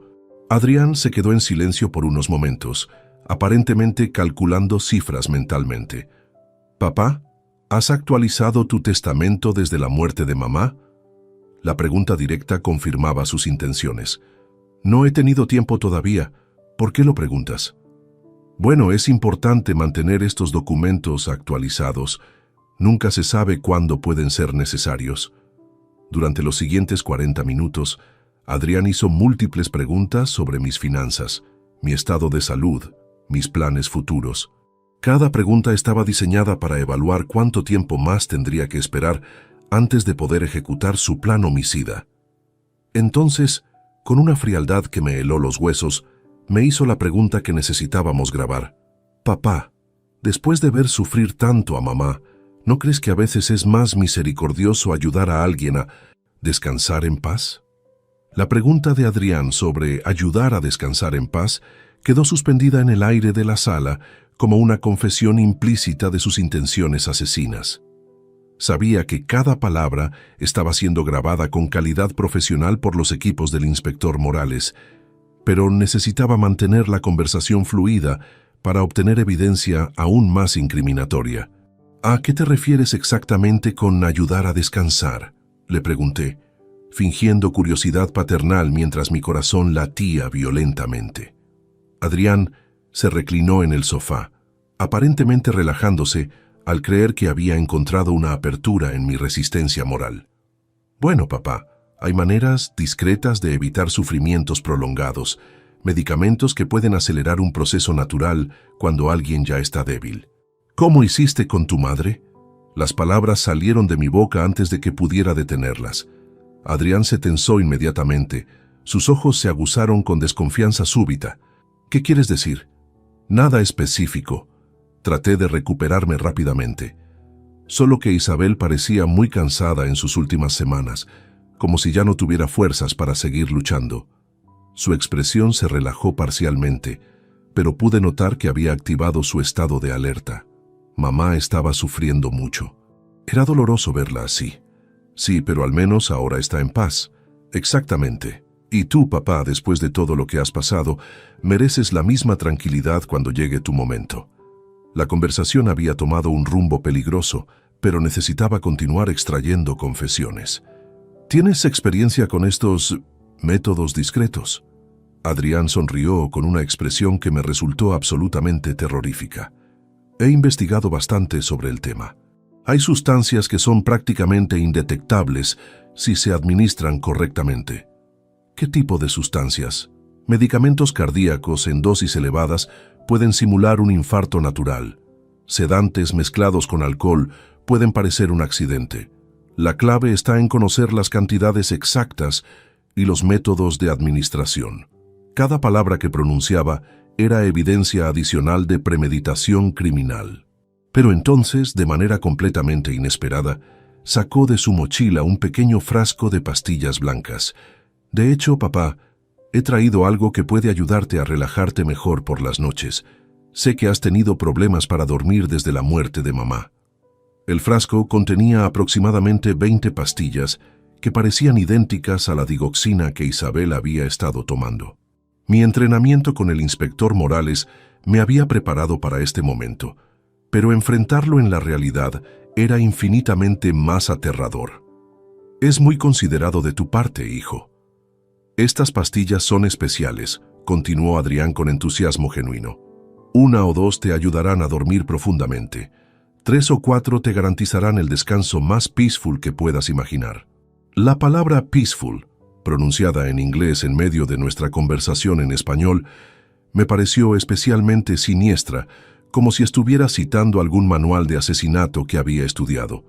Adrián se quedó en silencio por unos momentos, aparentemente calculando cifras mentalmente. «Papá, ¿has actualizado tu testamento desde la muerte de mamá?» La pregunta directa confirmaba sus intenciones. «No he tenido tiempo todavía. ¿Por qué lo preguntas?» «Bueno, es importante mantener estos documentos actualizados. Nunca se sabe cuándo pueden ser necesarios». Durante los siguientes 40 minutos, Adrián hizo múltiples preguntas sobre mis finanzas, mi estado de salud, mis planes futuros. Cada pregunta estaba diseñada para evaluar cuánto tiempo más tendría que esperar antes de poder ejecutar su plan homicida. Entonces, con una frialdad que me heló los huesos, me hizo la pregunta que necesitábamos grabar. «Papá, después de ver sufrir tanto a mamá, ¿no crees que a veces es más misericordioso ayudar a alguien a descansar en paz?» La pregunta de Adrián sobre ayudar a descansar en paz quedó suspendida en el aire de la sala como una confesión implícita de sus intenciones asesinas. Sabía que cada palabra estaba siendo grabada con calidad profesional por los equipos del inspector Morales, pero necesitaba mantener la conversación fluida para obtener evidencia aún más incriminatoria. «¿A qué te refieres exactamente con ayudar a descansar?», le pregunté, fingiendo curiosidad paternal mientras mi corazón latía violentamente. Adrián se reclinó en el sofá, aparentemente relajándose, al creer que había encontrado una apertura en mi resistencia moral. Bueno, papá, hay maneras discretas de evitar sufrimientos prolongados, medicamentos que pueden acelerar un proceso natural cuando alguien ya está débil. ¿Cómo hiciste con tu madre? Las palabras salieron de mi boca antes de que pudiera detenerlas. Adrián se tensó inmediatamente. Sus ojos se aguzaron con desconfianza súbita. ¿Qué quieres decir? Nada específico. Traté de recuperarme rápidamente. Solo que Isabel parecía muy cansada en sus últimas semanas, como si ya no tuviera fuerzas para seguir luchando. Su expresión se relajó parcialmente, pero pude notar que había activado su estado de alerta. Mamá estaba sufriendo mucho. Era doloroso verla así. Sí, pero al menos ahora está en paz. Exactamente. Y tú, papá, después de todo lo que has pasado, mereces la misma tranquilidad cuando llegue tu momento. La conversación había tomado un rumbo peligroso, pero necesitaba continuar extrayendo confesiones. ¿Tienes experiencia con estos métodos discretos? Adrián sonrió con una expresión que me resultó absolutamente terrorífica. He investigado bastante sobre el tema. Hay sustancias que son prácticamente indetectables si se administran correctamente. ¿Qué tipo de sustancias? Medicamentos cardíacos en dosis elevadas pueden simular un infarto natural. Sedantes mezclados con alcohol pueden parecer un accidente. La clave está en conocer las cantidades exactas y los métodos de administración. Cada palabra que pronunciaba era evidencia adicional de premeditación criminal. Pero entonces, de manera completamente inesperada, sacó de su mochila un pequeño frasco de pastillas blancas. De hecho, papá, he traído algo que puede ayudarte a relajarte mejor por las noches. Sé que has tenido problemas para dormir desde la muerte de mamá. El frasco contenía aproximadamente 20 pastillas que parecían idénticas a la digoxina que Isabel había estado tomando. Mi entrenamiento con el inspector Morales me había preparado para este momento, pero enfrentarlo en la realidad era infinitamente más aterrador. Es muy considerado de tu parte, hijo. Estas pastillas son especiales, continuó Adrián con entusiasmo genuino. 1 o 2 te ayudarán a dormir profundamente. 3 o 4 te garantizarán el descanso más peaceful que puedas imaginar. La palabra peaceful, pronunciada en inglés en medio de nuestra conversación en español, me pareció especialmente siniestra, como si estuviera citando algún manual de asesinato que había estudiado.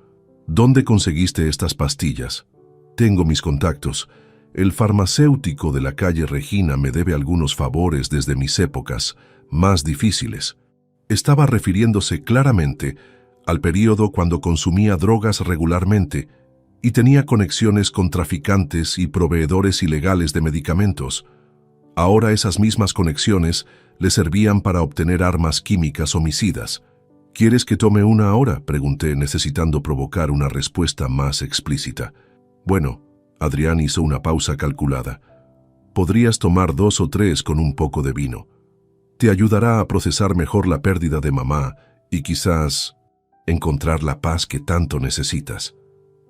¿Dónde conseguiste estas pastillas? Tengo mis contactos. El farmacéutico de la calle Regina me debe algunos favores desde mis épocas más difíciles. Estaba refiriéndose claramente al período cuando consumía drogas regularmente y tenía conexiones con traficantes y proveedores ilegales de medicamentos. Ahora esas mismas conexiones le servían para obtener armas químicas homicidas. ¿Quieres que tome una ahora?, pregunté, necesitando provocar una respuesta más explícita. Bueno, Adrián hizo una pausa calculada. Podrías tomar 2 o 3 con un poco de vino. Te ayudará a procesar mejor la pérdida de mamá y quizás encontrar la paz que tanto necesitas.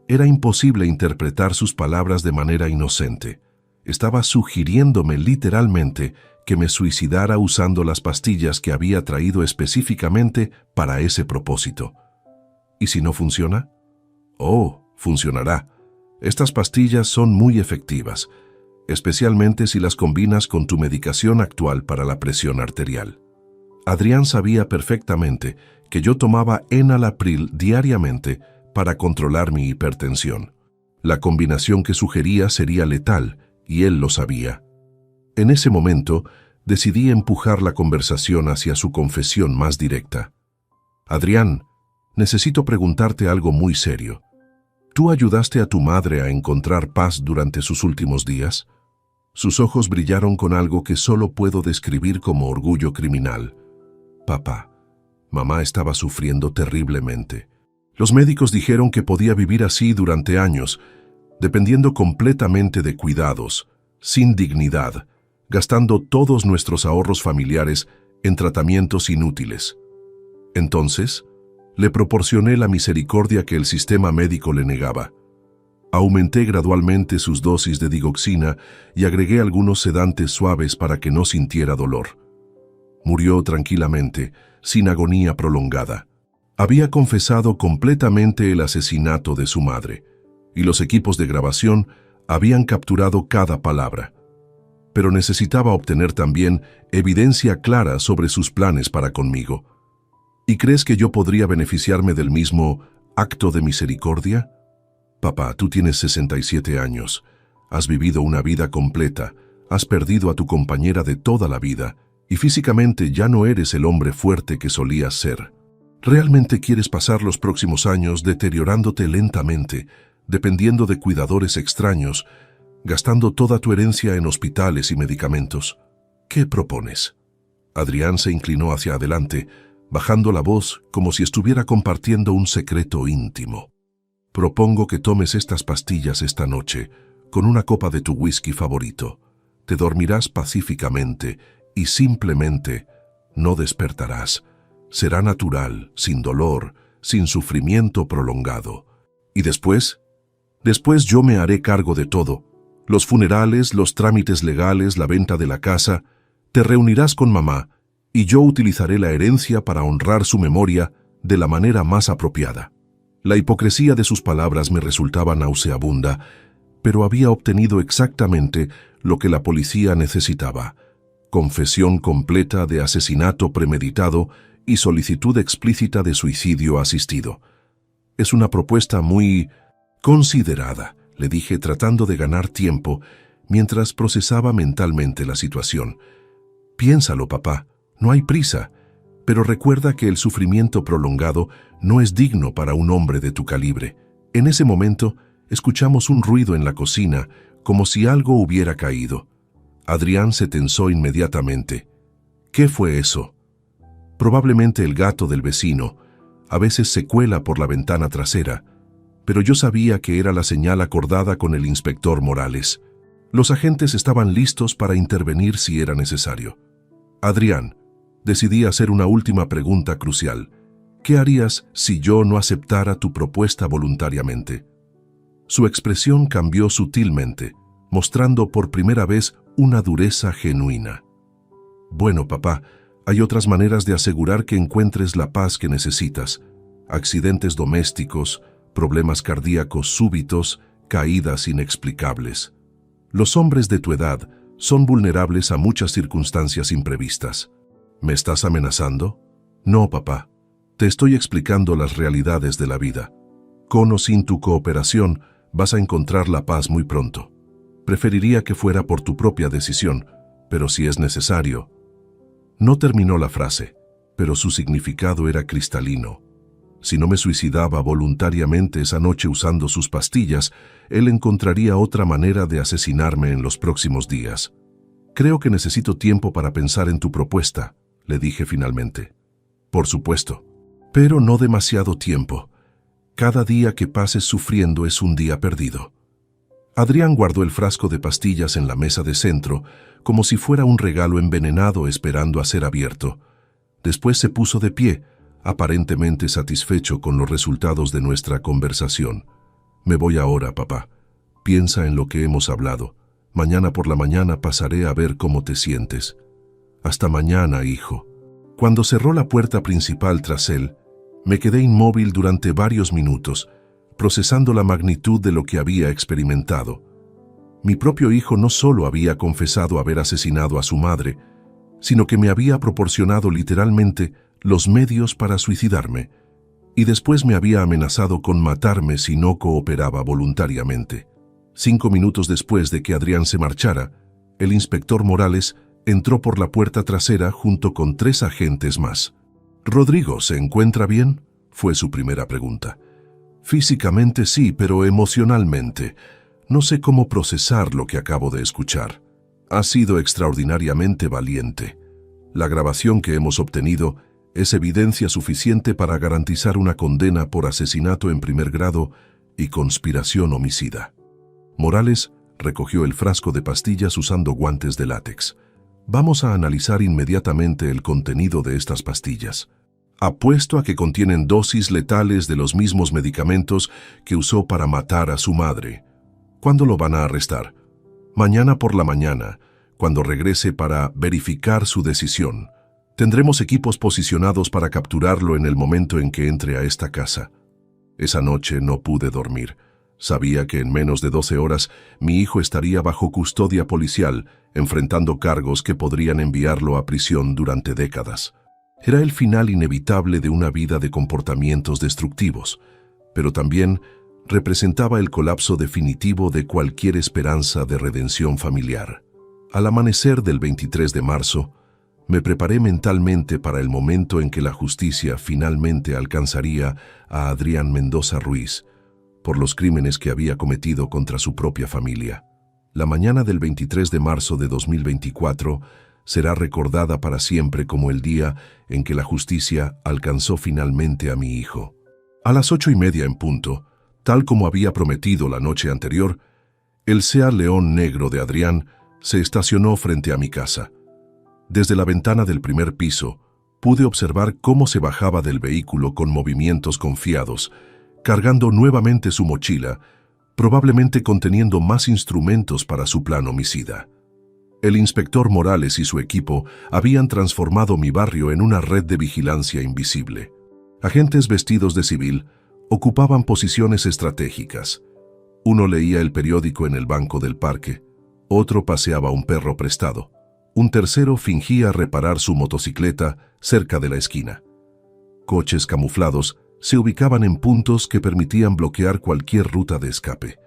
Era imposible interpretar sus palabras de manera inocente. Estaba sugiriéndome literalmente que me suicidara usando las pastillas que había traído específicamente para ese propósito. ¿Y si no funciona? Oh, funcionará. Estas pastillas son muy efectivas, especialmente si las combinas con tu medicación actual para la presión arterial. Adrián sabía perfectamente que yo tomaba enalapril diariamente para controlar mi hipertensión. La combinación que sugería sería letal, y él lo sabía. En ese momento, decidí empujar la conversación hacia su confesión más directa. Adrián, necesito preguntarte algo muy serio. ¿Tú ayudaste a tu madre a encontrar paz durante sus últimos días? Sus ojos brillaron con algo que solo puedo describir como orgullo criminal. Papá, mamá estaba sufriendo terriblemente. Los médicos dijeron que podía vivir así durante años, dependiendo completamente de cuidados, sin dignidad, gastando todos nuestros ahorros familiares en tratamientos inútiles. Entonces, le proporcioné la misericordia que el sistema médico le negaba. Aumenté gradualmente sus dosis de digoxina y agregué algunos sedantes suaves para que no sintiera dolor. Murió tranquilamente, sin agonía prolongada. Había confesado completamente el asesinato de su madre, y los equipos de grabación habían capturado cada palabra. Pero necesitaba obtener también evidencia clara sobre sus planes para conmigo. ¿Y crees que yo podría beneficiarme del mismo acto de misericordia? Papá, tú tienes 67 años, has vivido una vida completa, has perdido a tu compañera de toda la vida, y físicamente ya no eres el hombre fuerte que solías ser. ¿Realmente quieres pasar los próximos años deteriorándote lentamente, dependiendo de cuidadores extraños, gastando toda tu herencia en hospitales y medicamentos? ¿Qué propones? Adrián se inclinó hacia adelante, bajando la voz como si estuviera compartiendo un secreto íntimo. Propongo que tomes estas pastillas esta noche, con una copa de tu whisky favorito. Te dormirás pacíficamente y simplemente no despertarás. Será natural, sin dolor, sin sufrimiento prolongado. ¿Y después? Después yo me haré cargo de todo. Los funerales, los trámites legales, la venta de la casa. Te reunirás con mamá y yo utilizaré la herencia para honrar su memoria de la manera más apropiada. La hipocresía de sus palabras me resultaba nauseabunda, pero había obtenido exactamente lo que la policía necesitaba: confesión completa de asesinato premeditado y solicitud explícita de suicidio asistido. Es una propuesta muy considerada, le dije tratando de ganar tiempo mientras procesaba mentalmente la situación. Piénsalo, papá, no hay prisa, pero recuerda que el sufrimiento prolongado no es digno para un hombre de tu calibre. En ese momento, escuchamos un ruido en la cocina, como si algo hubiera caído. Adrián se tensó inmediatamente. ¿Qué fue eso? Probablemente el gato del vecino. A veces se cuela por la ventana trasera, pero yo sabía que era la señal acordada con el inspector Morales. Los agentes estaban listos para intervenir si era necesario. Adrián, decidí hacer una última pregunta crucial. ¿Qué harías si yo no aceptara tu propuesta voluntariamente? Su expresión cambió sutilmente, mostrando por primera vez una dureza genuina. Bueno, papá, hay otras maneras de asegurar que encuentres la paz que necesitas. Accidentes domésticos, problemas cardíacos súbitos, caídas inexplicables. Los hombres de tu edad son vulnerables a muchas circunstancias imprevistas. ¿Me estás amenazando? No, papá. Te estoy explicando las realidades de la vida. Con o sin tu cooperación, vas a encontrar la paz muy pronto. Preferiría que fuera por tu propia decisión, pero si es necesario. No terminó la frase, pero su significado era cristalino. Si no me suicidaba voluntariamente esa noche usando sus pastillas, él encontraría otra manera de asesinarme en los próximos días. Creo que necesito tiempo para pensar en tu propuesta, le dije finalmente. Por supuesto, pero no demasiado tiempo. Cada día que pases sufriendo es un día perdido. Adrián guardó el frasco de pastillas en la mesa de centro, como si fuera un regalo envenenado esperando a ser abierto. Después se puso de pie, aparentemente satisfecho con los resultados de nuestra conversación. Me voy ahora, papá. Piensa en lo que hemos hablado. Mañana por la mañana pasaré a ver cómo te sientes. Hasta mañana, hijo. Cuando cerró la puerta principal tras él, me quedé inmóvil durante varios minutos, procesando la magnitud de lo que había experimentado. Mi propio hijo no solo había confesado haber asesinado a su madre, sino que me había proporcionado literalmente los medios para suicidarme, y después me había amenazado con matarme si no cooperaba voluntariamente. 5 minutos después de que Adrián se marchara, el inspector Morales entró por la puerta trasera junto con 3 agentes más. «¿Rodrigo se encuentra bien?», fue su primera pregunta. «Físicamente sí, pero emocionalmente. No sé cómo procesar lo que acabo de escuchar. Ha sido extraordinariamente valiente. La grabación que hemos obtenido es evidencia suficiente para garantizar una condena por asesinato en primer grado y conspiración homicida». Morales recogió el frasco de pastillas usando guantes de látex. «Vamos a analizar inmediatamente el contenido de estas pastillas. Apuesto a que contienen dosis letales de los mismos medicamentos que usó para matar a su madre. ¿Cuándo lo van a arrestar?» «Mañana por la mañana, cuando regrese para verificar su decisión. Tendremos equipos posicionados para capturarlo en el momento en que entre a esta casa. Esa noche no pude dormir. Sabía que en menos de 12 horas mi hijo estaría bajo custodia policial, enfrentando cargos que podrían enviarlo a prisión durante décadas. Era el final inevitable de una vida de comportamientos destructivos, pero también representaba el colapso definitivo de cualquier esperanza de redención familiar. Al amanecer del 23 de marzo, me preparé mentalmente para el momento en que la justicia finalmente alcanzaría a Adrián Mendoza Ruiz por los crímenes que había cometido contra su propia familia. La mañana del 23 de marzo de 2024 será recordada para siempre como el día en que la justicia alcanzó finalmente a mi hijo. A las 8:30 en punto, tal como había prometido la noche anterior, el Seat León negro de Adrián se estacionó frente a mi casa. Desde la ventana del primer piso, pude observar cómo se bajaba del vehículo con movimientos confiados, cargando nuevamente su mochila, probablemente conteniendo más instrumentos para su plan homicida. El inspector Morales y su equipo habían transformado mi barrio en una red de vigilancia invisible. Agentes vestidos de civil ocupaban posiciones estratégicas. Uno leía el periódico en el banco del parque, otro paseaba un perro prestado. Un tercero fingía reparar su motocicleta cerca de la esquina. Coches camuflados se ubicaban en puntos que permitían bloquear cualquier ruta de escape.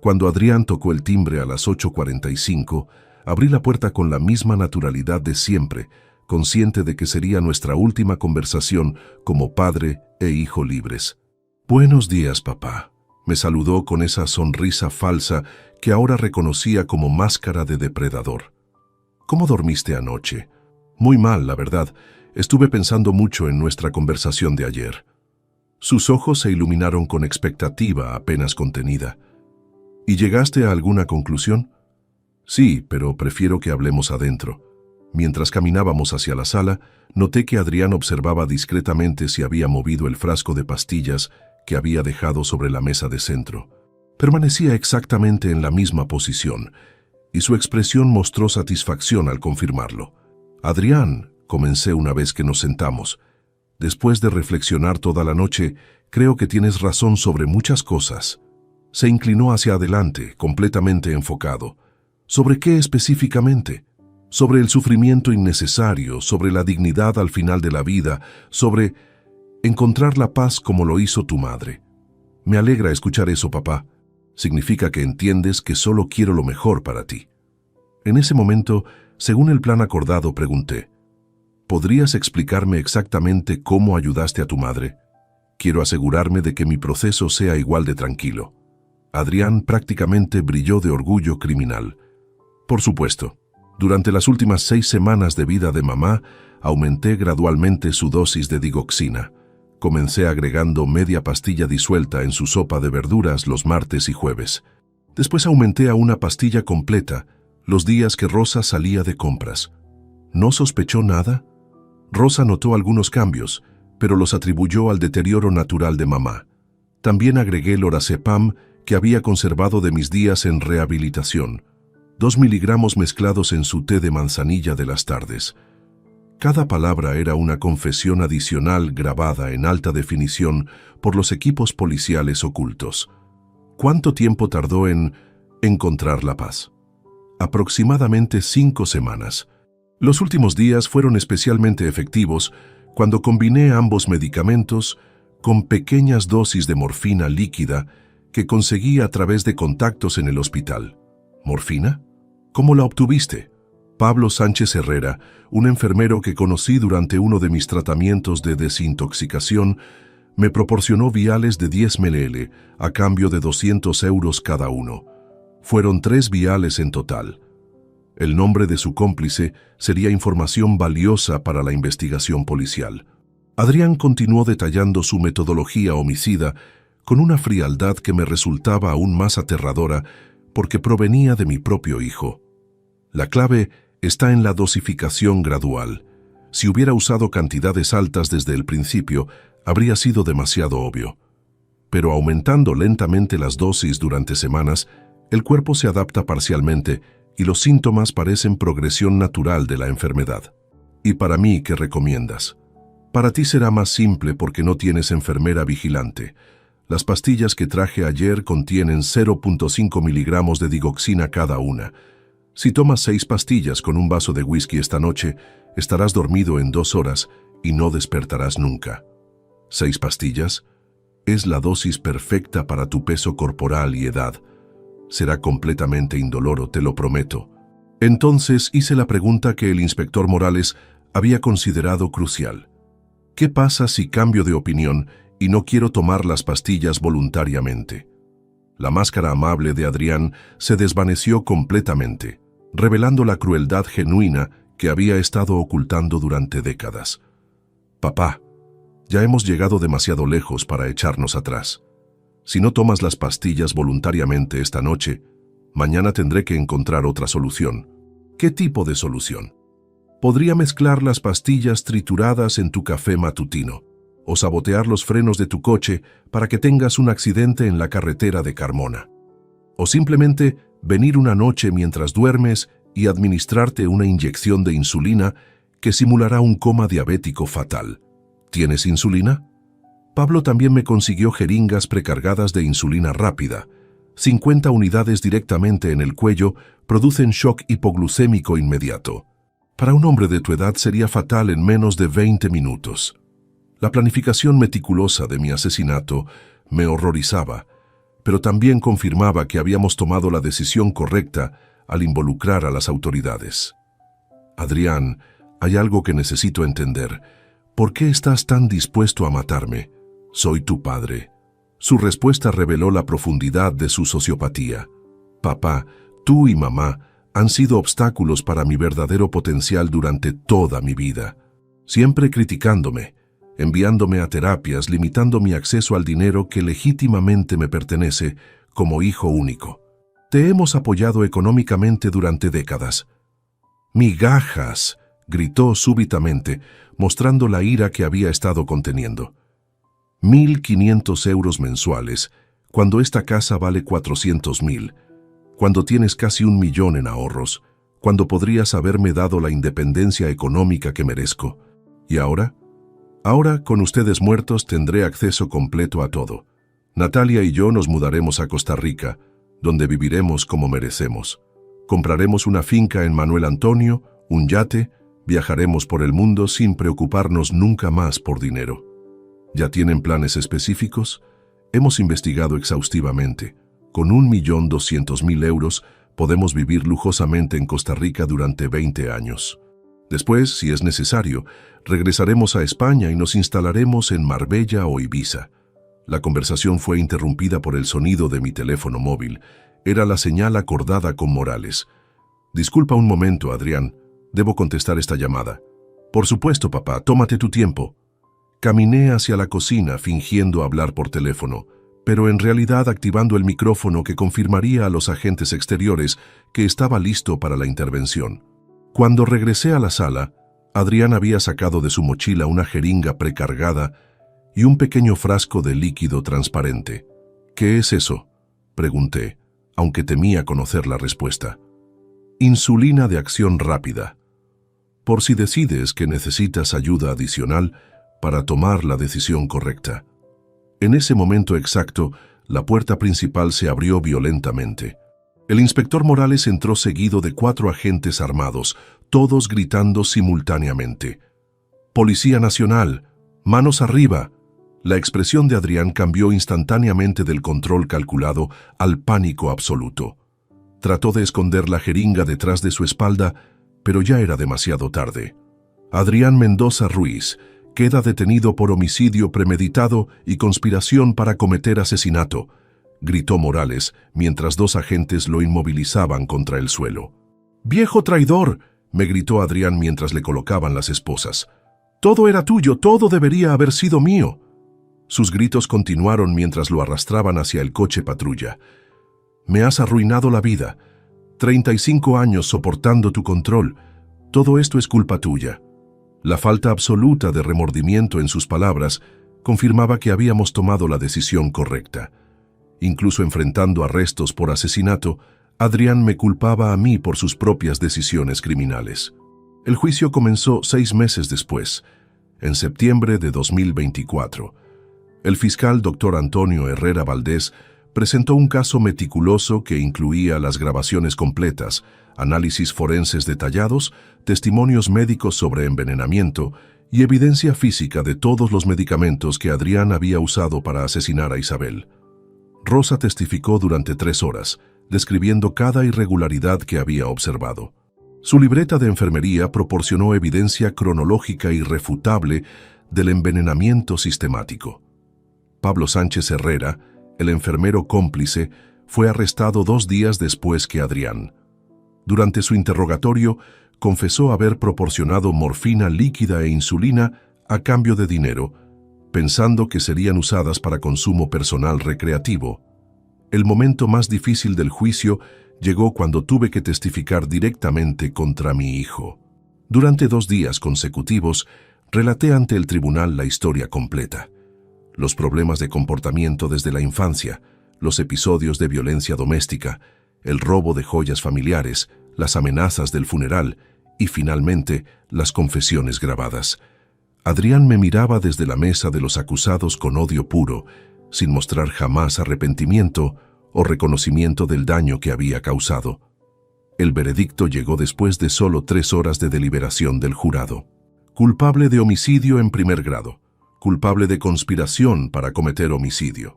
Cuando Adrián tocó el timbre a las 8:45, abrí la puerta con la misma naturalidad de siempre, consciente de que sería nuestra última conversación como padre e hijo libres. «Buenos días, papá», me saludó con esa sonrisa falsa que ahora reconocía como máscara de depredador. «¿Cómo dormiste anoche?» «Muy mal, la verdad. Estuve pensando mucho en nuestra conversación de ayer». Sus ojos se iluminaron con expectativa apenas contenida. «¿Y llegaste a alguna conclusión?» «Sí, pero prefiero que hablemos adentro». Mientras caminábamos hacia la sala, noté que Adrián observaba discretamente si había movido el frasco de pastillas que había dejado sobre la mesa de centro. Permanecía exactamente en la misma posición, y su expresión mostró satisfacción al confirmarlo. «Adrián», comencé una vez que nos sentamos, «después de reflexionar toda la noche, creo que tienes razón sobre muchas cosas». Se inclinó hacia adelante, completamente enfocado. ¿Sobre qué específicamente? Sobre el sufrimiento innecesario, sobre la dignidad al final de la vida, sobre encontrar la paz como lo hizo tu madre. Me alegra escuchar eso, papá. Significa que entiendes que solo quiero lo mejor para ti. En ese momento, según el plan acordado, pregunté, ¿podrías explicarme exactamente cómo ayudaste a tu madre? Quiero asegurarme de que mi proceso sea igual de tranquilo. Adrián prácticamente brilló de orgullo criminal. Por supuesto, durante las últimas 6 semanas de vida de mamá, aumenté gradualmente su dosis de digoxina. Comencé agregando media pastilla disuelta en su sopa de verduras los martes y jueves. Después aumenté a una pastilla completa los días que Rosa salía de compras. ¿No sospechó nada? Rosa notó algunos cambios, pero los atribuyó al deterioro natural de mamá. También agregué lorazepam que había conservado de mis días en rehabilitación, 2 miligramos mezclados en su té de manzanilla de las tardes. Cada palabra era una confesión adicional grabada en alta definición por los equipos policiales ocultos. ¿Cuánto tiempo tardó en encontrar la paz? Aproximadamente 5 semanas. Los últimos días fueron especialmente efectivos cuando combiné ambos medicamentos con pequeñas dosis de morfina líquida que conseguí a través de contactos en el hospital. ¿Morfina? ¿Cómo la obtuviste? Pablo Sánchez Herrera, un enfermero que conocí durante uno de mis tratamientos de desintoxicación, me proporcionó viales de 10 ml a cambio de 200 euros cada uno. Fueron 3 viales en total. El nombre de su cómplice sería información valiosa para la investigación policial. Adrián continuó detallando su metodología homicida con una frialdad que me resultaba aún más aterradora porque provenía de mi propio hijo. La clave está en la dosificación gradual. Si hubiera usado cantidades altas desde el principio, habría sido demasiado obvio. Pero aumentando lentamente las dosis durante semanas, el cuerpo se adapta parcialmente y los síntomas parecen progresión natural de la enfermedad. ¿Y para mí qué recomiendas? Para ti será más simple porque no tienes enfermera vigilante. Las pastillas que traje ayer contienen 0.5 miligramos de digoxina cada una. Si tomas 6 pastillas con un vaso de whisky esta noche, estarás dormido en 2 horas y no despertarás nunca. 6 pastillas es la dosis perfecta para tu peso corporal y edad. Será completamente indoloro, te lo prometo. Entonces hice la pregunta que el inspector Morales había considerado crucial. ¿Qué pasa si cambio de opinión y no quiero tomar las pastillas voluntariamente? La máscara amable de Adrián se desvaneció completamente, revelando la crueldad genuina que había estado ocultando durante décadas. Papá, ya hemos llegado demasiado lejos para echarnos atrás. Si no tomas las pastillas voluntariamente esta noche, mañana tendré que encontrar otra solución. ¿Qué tipo de solución? Podría mezclar las pastillas trituradas en tu café matutino, o sabotear los frenos de tu coche para que tengas un accidente en la carretera de Carmona. O simplemente venir una noche mientras duermes y administrarte una inyección de insulina que simulará un coma diabético fatal. ¿Tienes insulina? Pablo también me consiguió jeringas precargadas de insulina rápida. 50 unidades directamente en el cuello producen shock hipoglucémico inmediato. Para un hombre de tu edad sería fatal en menos de 20 minutos. La planificación meticulosa de mi asesinato me horrorizaba, pero también confirmaba que habíamos tomado la decisión correcta al involucrar a las autoridades. Adrián, hay algo que necesito entender. ¿Por qué estás tan dispuesto a matarme? Soy tu padre. Su respuesta reveló la profundidad de su sociopatía. Papá, tú y mamá han sido obstáculos para mi verdadero potencial durante toda mi vida. Siempre criticándome, enviándome a terapias, limitando mi acceso al dinero que legítimamente me pertenece como hijo único. Te hemos apoyado económicamente durante décadas. ¡Migajas!, gritó súbitamente, mostrando la ira que había estado conteniendo. 1.500 euros mensuales, cuando esta casa vale 400.000, cuando tienes casi 1 millón en ahorros, cuando podrías haberme dado la independencia económica que merezco. ¿Y ahora? Ahora, con ustedes muertos, tendré acceso completo a todo. Natalia y yo nos mudaremos a Costa Rica, donde viviremos como merecemos. Compraremos una finca en Manuel Antonio, un yate, viajaremos por el mundo sin preocuparnos nunca más por dinero. ¿Ya tienen planes específicos? Hemos investigado exhaustivamente. Con 1.200.000 euros podemos vivir lujosamente en Costa Rica durante 20 años. Después, si es necesario, regresaremos a España y nos instalaremos en Marbella o Ibiza. La conversación fue interrumpida por el sonido de mi teléfono móvil. Era la señal acordada con Morales. Disculpa un momento, Adrián. Debo contestar esta llamada. Por supuesto, papá, tómate tu tiempo. Caminé hacia la cocina fingiendo hablar por teléfono, pero en realidad activando el micrófono que confirmaría a los agentes exteriores que estaba listo para la intervención. Cuando regresé a la sala, Adrián había sacado de su mochila una jeringa precargada y un pequeño frasco de líquido transparente. ¿Qué es eso?, pregunté, aunque temía conocer la respuesta. Insulina de acción rápida. Por si decides que necesitas ayuda adicional para tomar la decisión correcta. En ese momento exacto, la puerta principal se abrió violentamente. El inspector Morales entró seguido de 4 agentes armados, todos gritando simultáneamente. «¡Policía Nacional! ¡Manos arriba!». La expresión de Adrián cambió instantáneamente del control calculado al pánico absoluto. Trató de esconder la jeringa detrás de su espalda, pero ya era demasiado tarde. Adrián Mendoza Ruiz queda detenido por homicidio premeditado y conspiración para cometer asesinato, gritó Morales mientras 2 agentes lo inmovilizaban contra el suelo. «¡Viejo traidor!», me gritó Adrián mientras le colocaban las esposas. «Todo era tuyo, todo debería haber sido mío». Sus gritos continuaron mientras lo arrastraban hacia el coche patrulla. «Me has arruinado la vida. 35 años soportando tu control. Todo esto es culpa tuya». La falta absoluta de remordimiento en sus palabras confirmaba que habíamos tomado la decisión correcta. Incluso enfrentando arrestos por asesinato, Adrián me culpaba a mí por sus propias decisiones criminales. El juicio comenzó 6 meses después, en septiembre de 2024. El fiscal Dr. Antonio Herrera Valdés presentó un caso meticuloso que incluía las grabaciones completas, análisis forenses detallados, testimonios médicos sobre envenenamiento y evidencia física de todos los medicamentos que Adrián había usado para asesinar a Isabel. Rosa testificó durante 3 horas, describiendo cada irregularidad que había observado. Su libreta de enfermería proporcionó evidencia cronológica irrefutable del envenenamiento sistemático. Pablo Sánchez Herrera, el enfermero cómplice, fue arrestado 2 días después que Adrián. Durante su interrogatorio, confesó haber proporcionado morfina líquida e insulina a cambio de dinero, pensando que serían usadas para consumo personal recreativo. El momento más difícil del juicio llegó cuando tuve que testificar directamente contra mi hijo. Durante 2 días consecutivos, relaté ante el tribunal la historia completa. Los problemas de comportamiento desde la infancia, los episodios de violencia doméstica, el robo de joyas familiares, las amenazas del funeral y, finalmente, las confesiones grabadas. Adrián me miraba desde la mesa de los acusados con odio puro, sin mostrar jamás arrepentimiento o reconocimiento del daño que había causado. El veredicto llegó después de solo 3 horas de deliberación del jurado. Culpable de homicidio en primer grado. Culpable de conspiración para cometer homicidio.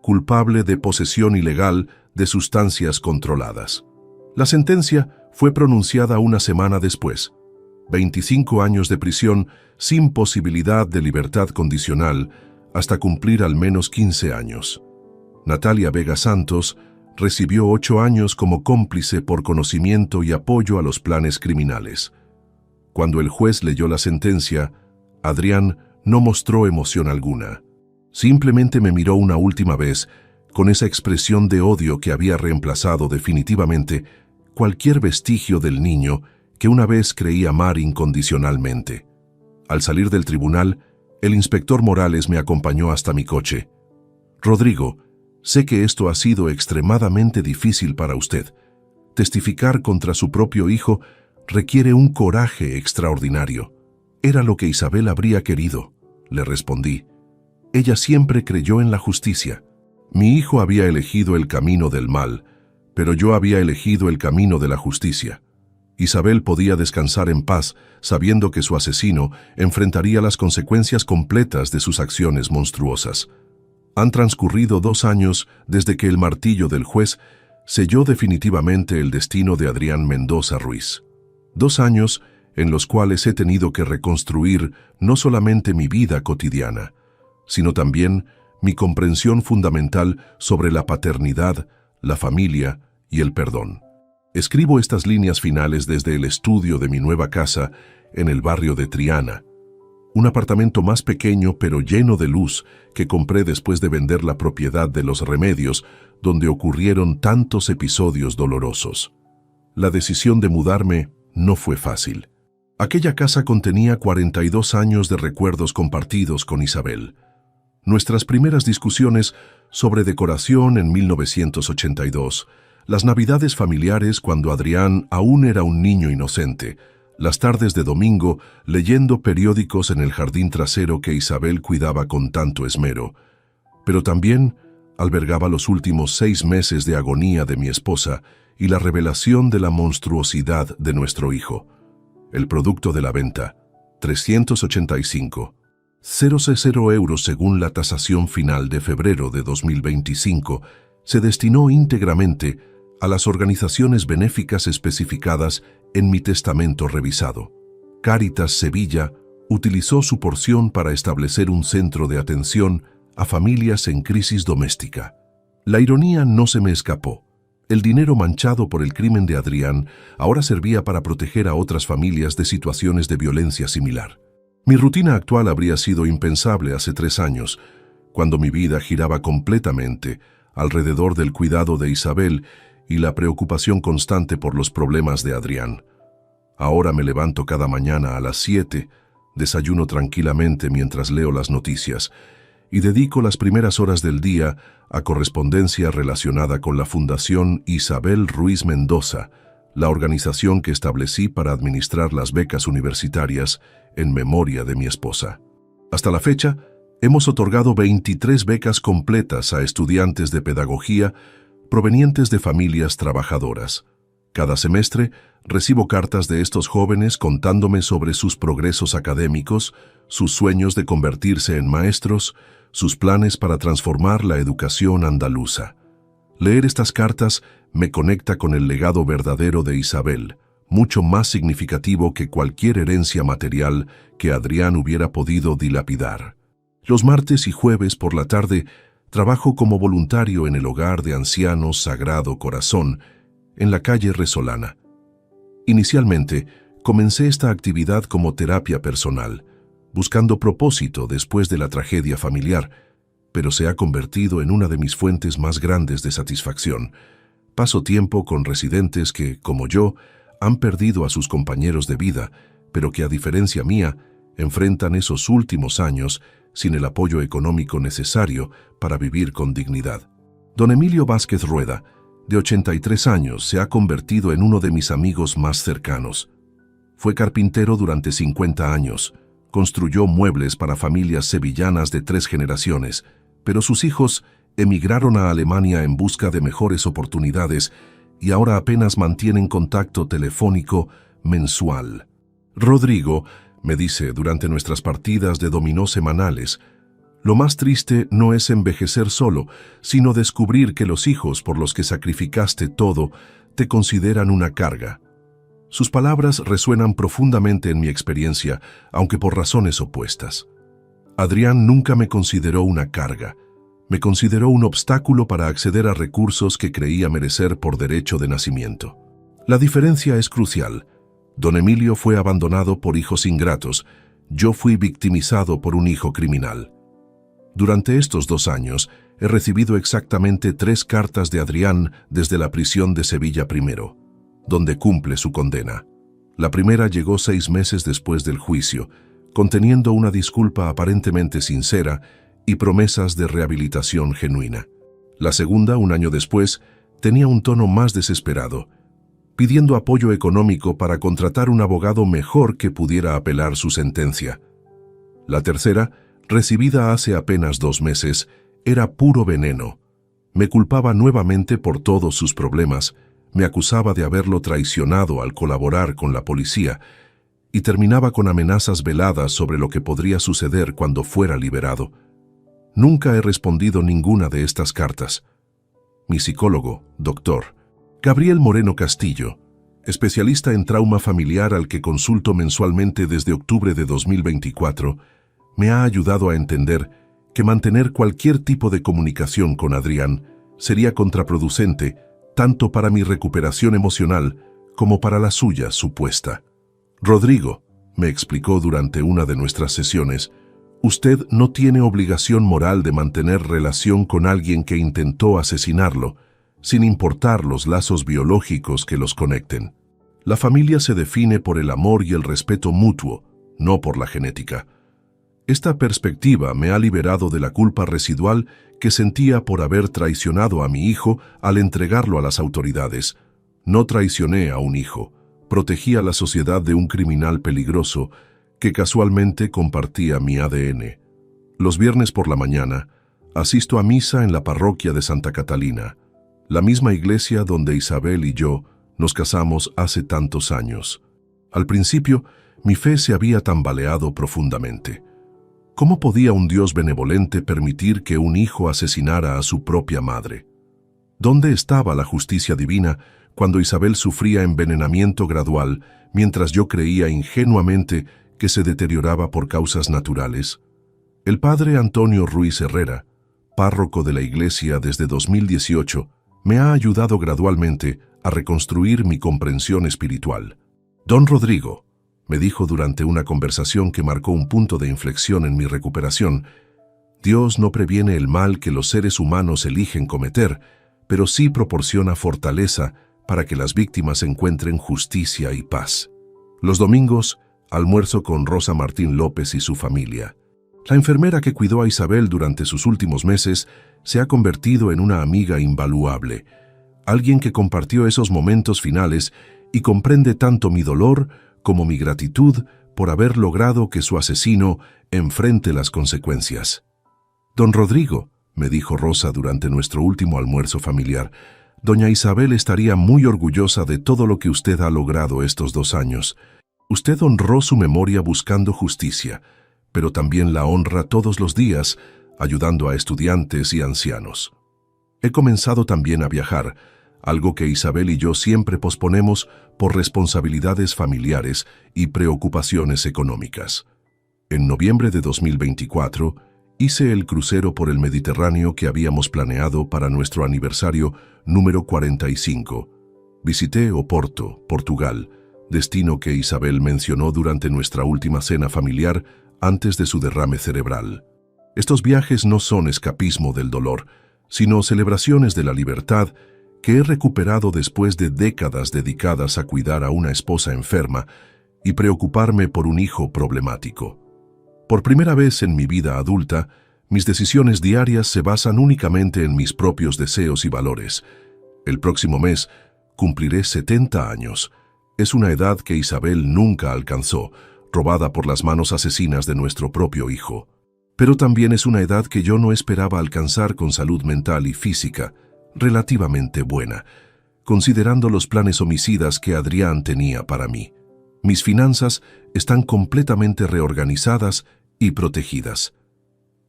Culpable de posesión ilegal de sustancias controladas. La sentencia fue pronunciada una semana después. 25 años de prisión sin posibilidad de libertad condicional hasta cumplir al menos 15 años. Natalia Vega Santos recibió 8 años como cómplice por conocimiento y apoyo a los planes criminales. Cuando el juez leyó la sentencia, Adrián no mostró emoción alguna. Simplemente me miró una última vez con esa expresión de odio que había reemplazado definitivamente cualquier vestigio del niño que una vez creí amar incondicionalmente. Al salir del tribunal, el inspector Morales me acompañó hasta mi coche. «Rodrigo, sé que esto ha sido extremadamente difícil para usted. Testificar contra su propio hijo requiere un coraje extraordinario. Era lo que Isabel habría querido», le respondí. Ella siempre creyó en la justicia. Mi hijo había elegido el camino del mal, pero yo había elegido el camino de la justicia. Isabel podía descansar en paz, sabiendo que su asesino enfrentaría las consecuencias completas de sus acciones monstruosas. Han transcurrido 2 años desde que el martillo del juez selló definitivamente el destino de Adrián Mendoza Ruiz. 2 años en los cuales he tenido que reconstruir no solamente mi vida cotidiana, sino también mi comprensión fundamental sobre la paternidad, la familia y el perdón. Escribo estas líneas finales desde el estudio de mi nueva casa en el barrio de Triana, un apartamento más pequeño pero lleno de luz que compré después de vender la propiedad de Los Remedios, donde ocurrieron tantos episodios dolorosos. La decisión de mudarme no fue fácil. Aquella casa contenía 42 años de recuerdos compartidos con Isabel. Nuestras primeras discusiones sobre decoración en 1982, las navidades familiares cuando Adrián aún era un niño inocente, las tardes de domingo leyendo periódicos en el jardín trasero que Isabel cuidaba con tanto esmero, pero también albergaba los últimos 6 meses de agonía de mi esposa y la revelación de la monstruosidad de nuestro hijo. El producto de la venta, 385,000 euros según la tasación final de febrero de 2025, se destinó íntegramente a las organizaciones benéficas especificadas en mi testamento revisado. Cáritas Sevilla utilizó su porción para establecer un centro de atención a familias en crisis doméstica. La ironía no se me escapó. El dinero manchado por el crimen de Adrián ahora servía para proteger a otras familias de situaciones de violencia similar. Mi rutina actual habría sido impensable hace 3 años, cuando mi vida giraba completamente alrededor del cuidado de Isabel y la preocupación constante por los problemas de Adrián. Ahora me levanto cada mañana a las 7, desayuno tranquilamente mientras leo las noticias y dedico las primeras horas del día a correspondencia relacionada con la Fundación Isabel Ruiz Mendoza, la organización que establecí para administrar las becas universitarias en memoria de mi esposa. Hasta la fecha, hemos otorgado 23 becas completas a estudiantes de pedagogía provenientes de familias trabajadoras. Cada semestre recibo cartas de estos jóvenes contándome sobre sus progresos académicos, sus sueños de convertirse en maestros, sus planes para transformar la educación andaluza. Leer estas cartas me conecta con el legado verdadero de Isabel, mucho más significativo que cualquier herencia material que Adrián hubiera podido dilapidar. Los martes y jueves por la tarde trabajo como voluntario en el Hogar de Ancianos Sagrado Corazón, en la calle Resolana. Inicialmente, comencé esta actividad como terapia personal, buscando propósito después de la tragedia familiar, pero se ha convertido en una de mis fuentes más grandes de satisfacción. Paso tiempo con residentes que, como yo, han perdido a sus compañeros de vida, pero que a diferencia mía, enfrentan esos últimos años sin el apoyo económico necesario para vivir con dignidad. Don Emilio Vázquez Rueda, de 83 años, se ha convertido en uno de mis amigos más cercanos. Fue carpintero durante 50 años, construyó muebles para familias sevillanas de 3 generaciones, pero sus hijos emigraron a Alemania en busca de mejores oportunidades y ahora apenas mantienen contacto telefónico mensual. Rodrigo me dice durante nuestras partidas de dominó semanales: lo más triste no es envejecer solo, sino descubrir que los hijos por los que sacrificaste todo te consideran una carga. Sus palabras resuenan profundamente en mi experiencia, aunque por razones opuestas. Adrián nunca me consideró una carga. Me consideró un obstáculo para acceder a recursos que creía merecer por derecho de nacimiento. La diferencia es crucial. Don Emilio fue abandonado por hijos ingratos. Yo fui victimizado por un hijo criminal. Durante estos 2 años, he recibido exactamente 3 cartas de Adrián desde la prisión de Sevilla I, donde cumple su condena. La primera llegó 6 meses después del juicio, conteniendo una disculpa aparentemente sincera y promesas de rehabilitación genuina. La segunda, 1 año después, tenía un tono más desesperado, pidiendo apoyo económico para contratar un abogado mejor que pudiera apelar su sentencia. La tercera, recibida hace apenas 2 meses, era puro veneno. Me culpaba nuevamente por todos sus problemas, me acusaba de haberlo traicionado al colaborar con la policía y terminaba con amenazas veladas sobre lo que podría suceder cuando fuera liberado. Nunca he respondido ninguna de estas cartas. Mi psicólogo, Dr. Gabriel Moreno Castillo, especialista en trauma familiar al que consulto mensualmente desde octubre de 2024, me ha ayudado a entender que mantener cualquier tipo de comunicación con Adrián sería contraproducente tanto para mi recuperación emocional como para la suya supuesta. Rodrigo, me explicó durante una de nuestras sesiones, usted no tiene obligación moral de mantener relación con alguien que intentó asesinarlo, sin importar los lazos biológicos que los conecten. La familia se define por el amor y el respeto mutuo, no por la genética. Esta perspectiva me ha liberado de la culpa residual que sentía por haber traicionado a mi hijo al entregarlo a las autoridades. No traicioné a un hijo, protegí a la sociedad de un criminal peligroso que casualmente compartía mi ADN. Los viernes por la mañana, asisto a misa en la parroquia de Santa Catalina, la misma iglesia donde Isabel y yo nos casamos hace tantos años. Al principio, mi fe se había tambaleado profundamente. ¿Cómo podía un Dios benevolente permitir que un hijo asesinara a su propia madre? ¿Dónde estaba la justicia divina cuando Isabel sufría envenenamiento gradual mientras yo creía ingenuamente que se deterioraba por causas naturales? El padre Antonio Ruiz Herrera, párroco de la iglesia desde 2018, me ha ayudado gradualmente a reconstruir mi comprensión espiritual. Don Rodrigo, me dijo durante una conversación que marcó un punto de inflexión en mi recuperación, Dios no previene el mal que los seres humanos eligen cometer, pero sí proporciona fortaleza para que las víctimas encuentren justicia y paz. Los domingos, almuerzo con Rosa Martín López y su familia. La enfermera que cuidó a Isabel durante sus últimos meses se ha convertido en una amiga invaluable, alguien que compartió esos momentos finales y comprende tanto mi dolor como mi gratitud por haber logrado que su asesino enfrente las consecuencias. «Don Rodrigo», me dijo Rosa durante nuestro último almuerzo familiar, «doña Isabel estaría muy orgullosa de todo lo que usted ha logrado estos 2 años. Usted honró su memoria buscando justicia, pero también la honra todos los días, ayudando a estudiantes y ancianos. He comenzado también a viajar, algo que Isabel y yo siempre posponemos por responsabilidades familiares y preocupaciones económicas. En noviembre de 2024, hice el crucero por el Mediterráneo que habíamos planeado para nuestro aniversario número 45. Visité Oporto, Portugal, destino que Isabel mencionó durante nuestra última cena familiar antes de su derrame cerebral. Estos viajes no son escapismo del dolor, sino celebraciones de la libertad que he recuperado después de décadas dedicadas a cuidar a una esposa enferma y preocuparme por un hijo problemático. Por primera vez en mi vida adulta, mis decisiones diarias se basan únicamente en mis propios deseos y valores. El próximo mes cumpliré 70 años. Es una edad que Isabel nunca alcanzó, robada por las manos asesinas de nuestro propio hijo. Pero también es una edad que yo no esperaba alcanzar con salud mental y física relativamente buena, considerando los planes homicidas que Adrián tenía para mí. Mis finanzas están completamente reorganizadas y protegidas.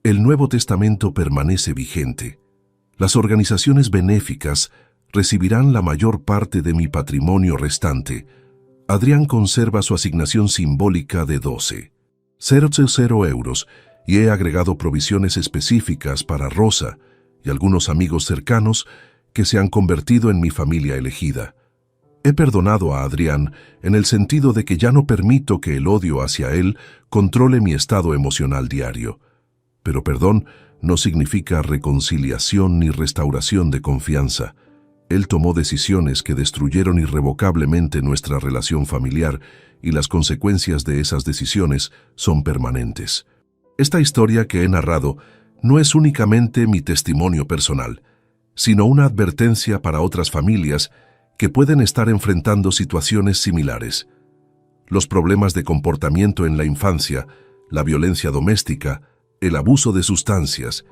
El Nuevo Testamento permanece vigente. Las organizaciones benéficas recibirán la mayor parte de mi patrimonio restante. Adrián conserva su asignación simbólica de 12,00 euros y he agregado provisiones específicas para Rosa y algunos amigos cercanos que se han convertido en mi familia elegida. He perdonado a Adrián en el sentido de que ya no permito que el odio hacia él controle mi estado emocional diario. Pero perdón no significa reconciliación ni restauración de confianza. Él tomó decisiones que destruyeron irrevocablemente nuestra relación familiar y las consecuencias de esas decisiones son permanentes. Esta historia que he narrado no es únicamente mi testimonio personal, sino una advertencia para otras familias que pueden estar enfrentando situaciones similares. Los problemas de comportamiento en la infancia, la violencia doméstica, el abuso de sustancias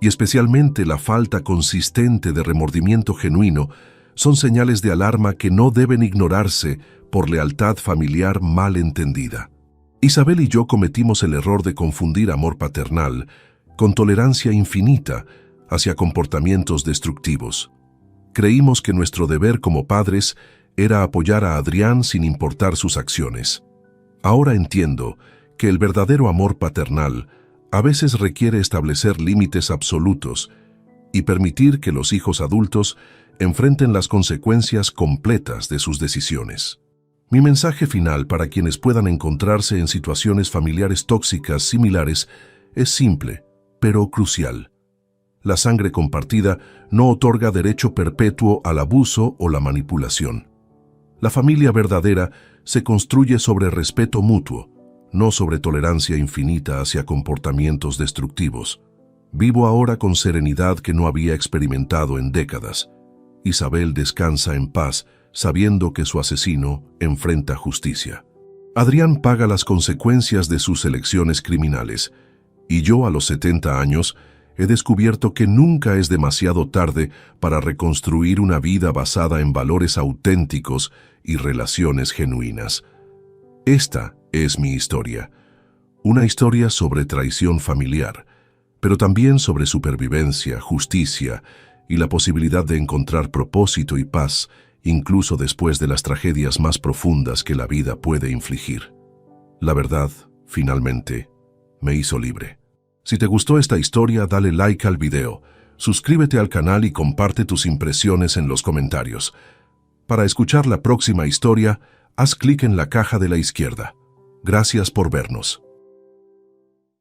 y especialmente la falta consistente de remordimiento genuino son señales de alarma que no deben ignorarse por lealtad familiar mal entendida. Isabel y yo cometimos el error de confundir amor paternal con tolerancia infinita hacia comportamientos destructivos. Creímos que nuestro deber como padres era apoyar a Adrián sin importar sus acciones. Ahora entiendo que el verdadero amor paternal a veces requiere establecer límites absolutos y permitir que los hijos adultos enfrenten las consecuencias completas de sus decisiones. Mi mensaje final para quienes puedan encontrarse en situaciones familiares tóxicas similares es simple, pero crucial. La sangre compartida no otorga derecho perpetuo al abuso o la manipulación. La familia verdadera se construye sobre respeto mutuo, no sobre tolerancia infinita hacia comportamientos destructivos. Vivo ahora con serenidad que no había experimentado en décadas. Isabel descansa en paz, sabiendo que su asesino enfrenta justicia. Adrián paga las consecuencias de sus elecciones criminales, y yo a los 70 años he descubierto que nunca es demasiado tarde para reconstruir una vida basada en valores auténticos y relaciones genuinas. Esta es mi historia, una historia sobre traición familiar, pero también sobre supervivencia, justicia y la posibilidad de encontrar propósito y paz, incluso después de las tragedias más profundas que la vida puede infligir. La verdad, finalmente, me hizo libre. Si te gustó esta historia, dale like al video, suscríbete al canal y comparte tus impresiones en los comentarios. Para escuchar la próxima historia, haz clic en la caja de la izquierda. Gracias por vernos.